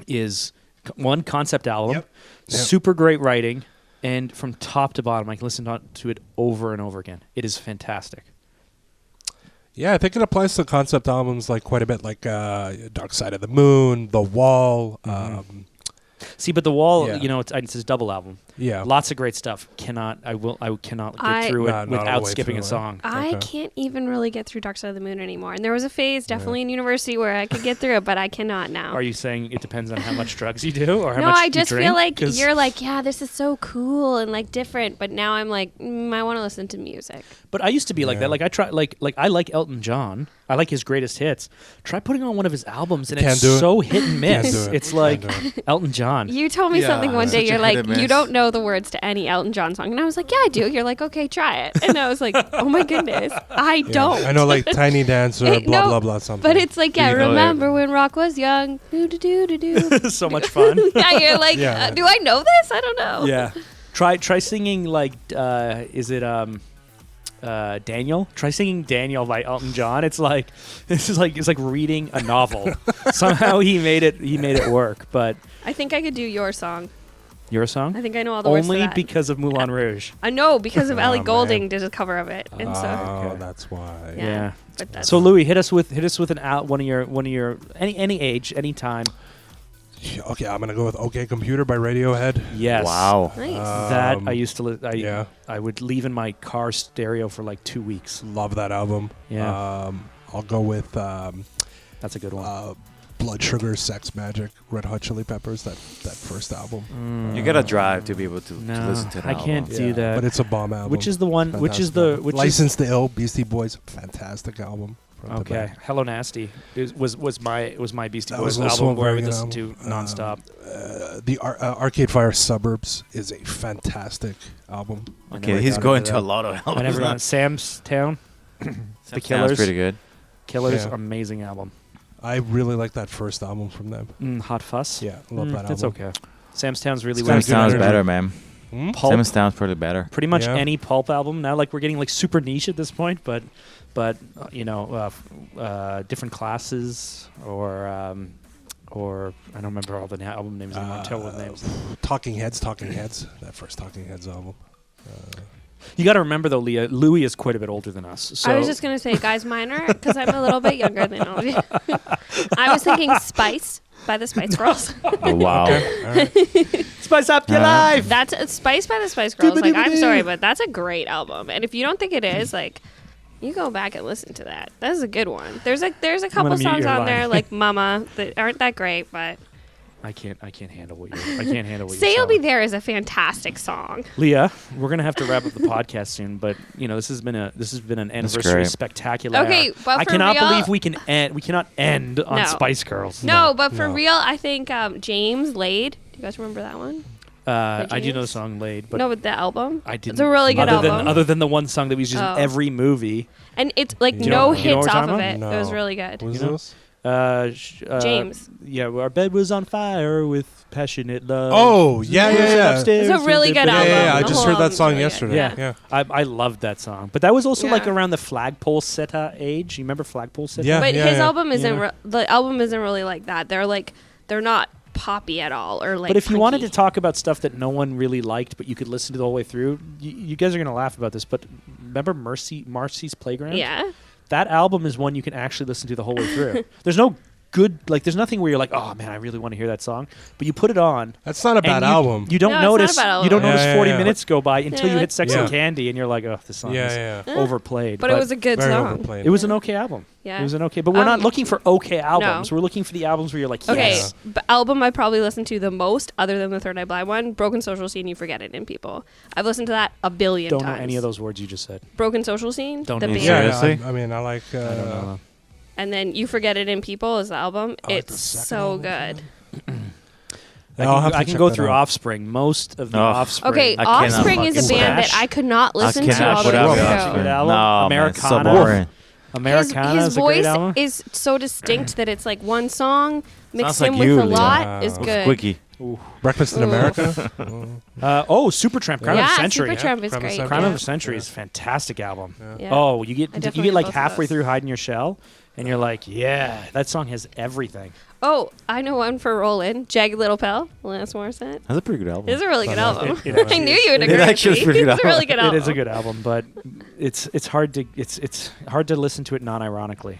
Speaker 2: is one concept album,
Speaker 4: Yep. Yep.
Speaker 2: super great writing, and from top to bottom, I can listen to it over and over again. It is fantastic.
Speaker 4: Yeah, I think it applies to concept albums like quite a bit, like Dark Side of the Moon, The Wall.
Speaker 2: See, but The Wall,
Speaker 4: Yeah.
Speaker 2: it's his double album.
Speaker 4: Yeah.
Speaker 2: Lots of great stuff. I cannot get through it
Speaker 4: Not all the
Speaker 2: without
Speaker 4: way
Speaker 2: skipping
Speaker 4: through
Speaker 2: a
Speaker 4: it.
Speaker 2: song.
Speaker 5: I
Speaker 4: Okay.
Speaker 5: can't even really get through Dark Side of the Moon anymore. And there was a phase, definitely in university, where I could get through it, but I cannot now.
Speaker 2: Are you saying it depends on how much drugs you do or how
Speaker 5: No,
Speaker 2: much
Speaker 5: I
Speaker 2: you
Speaker 5: just
Speaker 2: drink?
Speaker 5: feel like
Speaker 2: 'Cause-
Speaker 5: you're like, yeah, this is so cool and like different. But now I'm like, I want to listen to music.
Speaker 2: But I used to be like
Speaker 4: Yeah.
Speaker 2: that. Like I try, like I like Elton John. I like his greatest hits. Try putting on one of his albums, and
Speaker 4: Can't
Speaker 2: it's
Speaker 4: do it.
Speaker 2: so hit and
Speaker 4: Can't
Speaker 2: miss.
Speaker 4: do it.
Speaker 2: It's like
Speaker 4: Can't do
Speaker 2: Elton John.
Speaker 5: You told me
Speaker 3: Yeah,
Speaker 5: something one day.
Speaker 3: such a
Speaker 5: You're
Speaker 3: hit
Speaker 5: like,
Speaker 3: and
Speaker 5: you
Speaker 3: miss.
Speaker 5: don't know the words to any Elton John song. And I was like, yeah, I do. You're like, okay, try it. And I was like, oh my goodness, I
Speaker 4: Yeah.
Speaker 5: don't.
Speaker 4: I know, like Tiny Dancer,
Speaker 5: Hey,
Speaker 4: blah
Speaker 5: no,
Speaker 4: blah blah something.
Speaker 5: But it's like, yeah,
Speaker 3: You know it.
Speaker 5: remember when rock was young? Do do do do do.
Speaker 2: So much fun.
Speaker 5: Yeah, you're like,
Speaker 4: Yeah.
Speaker 5: do I know this? I don't know.
Speaker 2: Yeah. Try singing like is it Daniel? Try singing Daniel by Elton John. It's like it's like reading a novel. Somehow he made it work. But
Speaker 5: I think I could do your song.
Speaker 2: your song?
Speaker 5: I think I know all the words to
Speaker 2: Only
Speaker 5: that.
Speaker 2: because of Moulin Rouge.
Speaker 5: I know because of
Speaker 4: Oh,
Speaker 5: Ellie
Speaker 4: man.
Speaker 5: Goulding did a cover of it, and so
Speaker 4: Oh,
Speaker 2: Okay.
Speaker 4: that's why.
Speaker 5: yeah.
Speaker 2: Yeah.
Speaker 5: But that's
Speaker 2: So Louis, hit us with one of your any age, any time.
Speaker 4: Okay, I'm gonna go with OK Computer by Radiohead.
Speaker 2: Yes.
Speaker 3: Wow.
Speaker 5: nice.
Speaker 2: That I used to
Speaker 4: yeah.
Speaker 2: I would leave in my car stereo for like 2 weeks.
Speaker 4: Love that album.
Speaker 2: Yeah.
Speaker 4: I'll go with
Speaker 2: That's a good one.
Speaker 4: Blood Sugar Sex Magic, Red Hot Chili Peppers, that first album.
Speaker 3: You gotta drive to be able to
Speaker 2: No,
Speaker 3: listen to that
Speaker 2: I can't
Speaker 3: album.
Speaker 2: do that.
Speaker 4: But it's a bomb album.
Speaker 2: Which is the one? Which is
Speaker 4: Fantastic
Speaker 2: the
Speaker 4: album.
Speaker 2: which
Speaker 4: License to Ill, Beastie Boys, fantastic album. front to
Speaker 2: Okay,
Speaker 4: back.
Speaker 2: Hello Nasty was my Beastie
Speaker 4: That
Speaker 2: Boys
Speaker 4: was also
Speaker 2: album
Speaker 4: a
Speaker 2: where I
Speaker 4: very
Speaker 2: would
Speaker 4: good
Speaker 2: listen to
Speaker 4: album.
Speaker 2: nonstop.
Speaker 4: The Arcade Fire Suburbs is a fantastic album.
Speaker 3: Okay, he's going to a lot of
Speaker 2: I never got
Speaker 3: albums.
Speaker 2: Sam's Town.
Speaker 3: The
Speaker 2: Killers.
Speaker 3: pretty good.
Speaker 2: Killers,
Speaker 4: Yeah.
Speaker 2: amazing album.
Speaker 4: I really like that first album from them.
Speaker 2: Hot Fuss.
Speaker 4: Yeah, love that album.
Speaker 2: That's okay. Sam's Town's really
Speaker 4: It's
Speaker 2: well.
Speaker 4: got
Speaker 3: Sam sounds
Speaker 4: energy.
Speaker 3: better, man.
Speaker 2: Pulp.
Speaker 3: Sam sounds pretty better.
Speaker 2: Pretty much
Speaker 4: Yeah.
Speaker 2: any pulp album now. Like we're getting like super niche at this point, but different classes or I don't remember all the album names anymore. Terrible names.
Speaker 4: Talking Heads. That first Talking Heads album.
Speaker 2: You got to remember though, Leah. Louis is quite a bit older than us. So
Speaker 5: I was just gonna say, guys, minor, because I'm a little bit younger than all of you. I was thinking Spice by the Spice Girls.
Speaker 3: Oh, wow.
Speaker 4: All right.
Speaker 2: spice up your life.
Speaker 5: That's Spice by the Spice Girls. Like, I'm sorry, but that's a great album. And if you don't think it is, like, you go back and listen to that. That is a good one. There's a couple
Speaker 2: mute
Speaker 5: songs
Speaker 2: your
Speaker 5: on
Speaker 2: line.
Speaker 5: there, like Mama, that aren't that great, but
Speaker 2: I can't handle what you're. I can't handle what
Speaker 5: Say
Speaker 2: you're
Speaker 5: You'll Be
Speaker 2: saying.
Speaker 5: There is a fantastic song.
Speaker 2: Leah, we're gonna have to wrap up the podcast soon, but this has been an anniversary
Speaker 3: great.
Speaker 2: spectacular.
Speaker 5: Okay, but
Speaker 2: I
Speaker 5: for
Speaker 2: cannot
Speaker 5: real-
Speaker 2: believe we cannot end on
Speaker 5: No.
Speaker 2: Spice Girls.
Speaker 5: No, but for
Speaker 4: No.
Speaker 5: real, I think James Laid. Do you guys remember that one?
Speaker 2: I do know the
Speaker 5: James?
Speaker 2: song "Laid," but
Speaker 5: No, but the album.
Speaker 2: I didn't.
Speaker 5: It's a really good album.
Speaker 2: Other than the one song that we used in
Speaker 5: Oh.
Speaker 2: every movie.
Speaker 5: And it's like
Speaker 2: You
Speaker 5: no
Speaker 2: know what
Speaker 5: hits
Speaker 2: we're
Speaker 5: off
Speaker 2: talking
Speaker 5: of
Speaker 2: about?
Speaker 5: it.
Speaker 4: No.
Speaker 5: It was really good.
Speaker 4: What was
Speaker 2: You know?
Speaker 4: this?
Speaker 5: James.
Speaker 2: Yeah, our bed was on fire with passionate love.
Speaker 4: Oh, yeah.
Speaker 2: Upstairs
Speaker 5: It's a really
Speaker 2: with
Speaker 5: good
Speaker 2: the-
Speaker 5: album.
Speaker 4: Yeah, I
Speaker 5: The
Speaker 4: just
Speaker 5: whole
Speaker 4: heard that
Speaker 5: album's
Speaker 4: song
Speaker 5: really good.
Speaker 4: yesterday.
Speaker 2: Yeah.
Speaker 4: Yeah.
Speaker 2: I loved that song, but that was also like
Speaker 5: Yeah.
Speaker 2: around the flagpole sitta age. You remember flagpole sitta?
Speaker 4: Yeah.
Speaker 5: But his album isn't.
Speaker 2: Yeah.
Speaker 5: The album isn't really like that. They're not poppy at all, or like.
Speaker 2: But if you wanted to
Speaker 5: punky.
Speaker 2: talk about stuff that no one really liked, but you could listen to the whole way through, you guys are gonna laugh about this. But remember Marcy's Playground?
Speaker 5: Yeah.
Speaker 2: That album is one you can actually listen to the whole way through. There's no good, like, there's nothing where you're like, oh man, I really want to hear that song. But you put it on.
Speaker 4: That's not a bad
Speaker 2: and
Speaker 4: album.
Speaker 2: You don't
Speaker 5: No, it's not a
Speaker 2: notice.
Speaker 5: bad album.
Speaker 2: You don't
Speaker 4: Yeah,
Speaker 2: notice
Speaker 4: yeah,
Speaker 2: 40
Speaker 4: yeah.
Speaker 2: minutes go by until
Speaker 5: Yeah,
Speaker 2: you hit Sex
Speaker 4: yeah.
Speaker 2: and Candy, and you're like, oh, this song is
Speaker 4: yeah.
Speaker 2: overplayed.
Speaker 5: But it was a good
Speaker 4: Very
Speaker 5: song.
Speaker 4: overplayed.
Speaker 2: It was an okay album.
Speaker 5: Yeah.
Speaker 2: It was an okay, but we're not looking for okay albums.
Speaker 5: No.
Speaker 2: We're looking for the albums where you're like,
Speaker 5: Okay,
Speaker 2: yes.
Speaker 5: but album I probably listened to the most, other than the Third Eye Blind one, Broken Social Scene. You Forget It in People. I've listened to that a billion
Speaker 2: Don't
Speaker 5: times.
Speaker 2: know any of those words you just said.
Speaker 5: Broken Social Scene.
Speaker 2: Don't
Speaker 5: the
Speaker 2: know.
Speaker 5: band.
Speaker 4: Yeah,
Speaker 3: Seriously?
Speaker 4: I mean, I like.
Speaker 2: I don't know.
Speaker 5: And then You Forget It in People is the album.
Speaker 4: I like the
Speaker 5: It's
Speaker 4: second
Speaker 5: so
Speaker 4: album.
Speaker 5: good.
Speaker 4: I'll have to
Speaker 2: I can
Speaker 4: check
Speaker 2: go
Speaker 4: that
Speaker 2: through
Speaker 4: out.
Speaker 2: Offspring. Most of the
Speaker 3: Oh.
Speaker 2: Offspring.
Speaker 5: Okay,
Speaker 3: I cannot
Speaker 5: Offspring is a
Speaker 3: fucking
Speaker 5: band that
Speaker 2: Slash.
Speaker 5: I could not listen
Speaker 3: I
Speaker 5: to
Speaker 3: cannot
Speaker 5: all
Speaker 3: put
Speaker 5: the
Speaker 3: up
Speaker 5: way
Speaker 3: with
Speaker 2: Good
Speaker 5: through.
Speaker 3: Offspring.
Speaker 2: album.
Speaker 3: No, man, it's so
Speaker 2: Americana.
Speaker 3: boring.
Speaker 2: Americana
Speaker 5: His
Speaker 2: is a great
Speaker 5: voice
Speaker 2: album.
Speaker 5: is so distinct that it's like one song mixed
Speaker 3: Sounds
Speaker 5: in
Speaker 3: like
Speaker 5: with
Speaker 3: you,
Speaker 5: a
Speaker 3: Leah.
Speaker 5: lot is
Speaker 4: Wow.
Speaker 5: good.
Speaker 3: Squeaky.
Speaker 4: Breakfast in
Speaker 5: Ooh.
Speaker 4: America.
Speaker 2: Supertramp, Crime of the
Speaker 5: Yeah,
Speaker 2: Century.
Speaker 5: Supertramp is
Speaker 4: Crime of
Speaker 5: great.
Speaker 4: the
Speaker 2: Crime
Speaker 5: yeah.
Speaker 2: of the Century is a fantastic album.
Speaker 5: Yeah.
Speaker 2: Oh, you
Speaker 5: I
Speaker 2: get
Speaker 5: definitely
Speaker 2: like
Speaker 5: both of
Speaker 2: halfway
Speaker 5: those.
Speaker 2: through Hide in Your Shell, and you're like, yeah, that song has everything.
Speaker 5: Oh, I know one for Roland. Jagged Little Pill. Alanis Morissette.
Speaker 3: That's a pretty good album.
Speaker 5: It's a really good album.
Speaker 2: It actually
Speaker 5: I knew
Speaker 2: is.
Speaker 5: you would
Speaker 2: It
Speaker 5: agree. with
Speaker 3: actually is
Speaker 5: me.
Speaker 3: pretty good
Speaker 5: It's a really good album.
Speaker 2: It is a good album, but it's hard to listen to it non-ironically.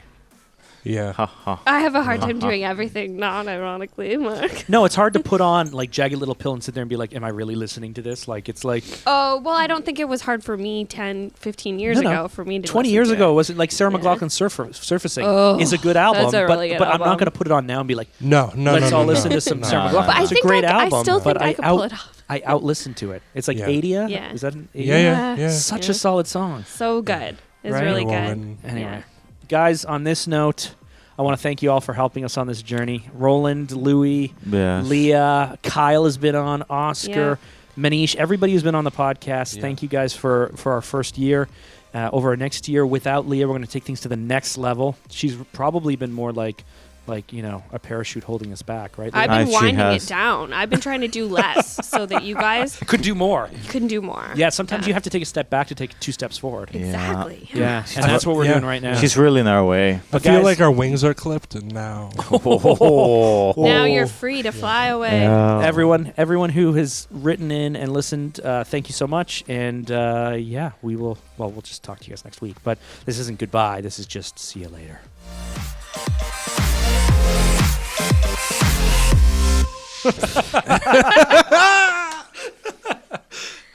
Speaker 4: Yeah.
Speaker 3: Ha ha.
Speaker 5: I have a hard time doing everything non-ironically, Mark.
Speaker 2: No, it's hard to put on like Jagged Little Pill and sit there and be like, am I really listening to this? Like, it's like
Speaker 5: Oh, well, I don't think it was hard for me 10, 15 years
Speaker 2: No.
Speaker 5: ago for me to
Speaker 2: 20
Speaker 5: listen
Speaker 2: years
Speaker 5: to
Speaker 2: ago,
Speaker 5: it.
Speaker 2: was it like Sarah
Speaker 5: Yeah.
Speaker 2: McLachlan Surfacing
Speaker 5: Oh,
Speaker 2: is a good album,
Speaker 5: that's a really good
Speaker 2: but I'm not
Speaker 5: album.
Speaker 2: going to put it on now and be like,
Speaker 4: No.
Speaker 2: let's all
Speaker 4: no,
Speaker 2: listen
Speaker 4: no.
Speaker 2: to some
Speaker 4: No,
Speaker 2: Sarah
Speaker 3: no,
Speaker 2: McLachlan.
Speaker 3: no.
Speaker 5: But I
Speaker 2: It's a
Speaker 5: think
Speaker 2: great
Speaker 5: I
Speaker 2: album,
Speaker 5: still think
Speaker 2: but
Speaker 5: I could pull it off.
Speaker 2: I out-listen to it. It's like
Speaker 4: Yeah.
Speaker 2: Adia.
Speaker 5: Yeah.
Speaker 2: Is that an
Speaker 4: Yeah,
Speaker 2: Adia?
Speaker 4: yeah.
Speaker 2: Such
Speaker 5: Yeah.
Speaker 2: a solid song.
Speaker 5: So good. It's
Speaker 2: Right?
Speaker 5: really
Speaker 4: Well
Speaker 5: good.
Speaker 4: written.
Speaker 2: Anyway, guys, on this note, I want to thank you all for helping us on this journey. Roland, Louis,
Speaker 3: Yeah.
Speaker 2: Leah, Kyle has been on, Oscar, Manish, everybody who's been on the podcast.
Speaker 4: Yeah.
Speaker 2: Thank you guys for our first year. Over our next year, without Leah, we're going to take things to the next level. She's probably been more like a parachute holding us back, right?
Speaker 5: I've
Speaker 2: Leah?
Speaker 5: been
Speaker 3: She
Speaker 5: winding
Speaker 3: has.
Speaker 5: it down. I've been trying to do less so that you guys
Speaker 2: Could do more.
Speaker 5: can do more.
Speaker 2: Yeah, sometimes you have to take a step back to take 2 steps forward.
Speaker 5: Exactly.
Speaker 2: Yeah, and that's what we're
Speaker 4: Yeah.
Speaker 2: doing right now.
Speaker 3: She's really in our way.
Speaker 4: I
Speaker 2: But
Speaker 4: feel
Speaker 2: guys-
Speaker 4: like our wings are clipped, and now.
Speaker 5: Now you're free to fly away.
Speaker 3: Yeah.
Speaker 2: Everyone who has written in and listened, thank you so much. And yeah, we'll just talk to you guys next week. But this isn't goodbye. This is just see you later.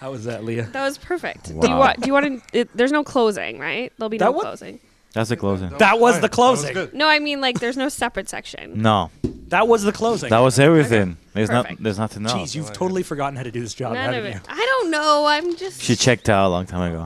Speaker 2: How was that, Leah?
Speaker 5: That was perfect.
Speaker 3: Wow.
Speaker 5: Do you want to? There's no closing, right? There'll be
Speaker 2: That
Speaker 5: no
Speaker 2: wa-
Speaker 5: closing.
Speaker 3: That's the closing.
Speaker 2: That was
Speaker 4: Fine.
Speaker 2: the closing.
Speaker 4: That was good.
Speaker 5: No, I mean like there's no separate section.
Speaker 3: No,
Speaker 2: That was the closing.
Speaker 3: that was everything. There's
Speaker 5: Perfect.
Speaker 3: There's nothing else.
Speaker 2: Jeez, you've totally forgotten how to do this job,
Speaker 5: None
Speaker 2: haven't
Speaker 5: of
Speaker 2: you?
Speaker 5: it. I don't know. I'm just.
Speaker 3: She checked out a long time ago.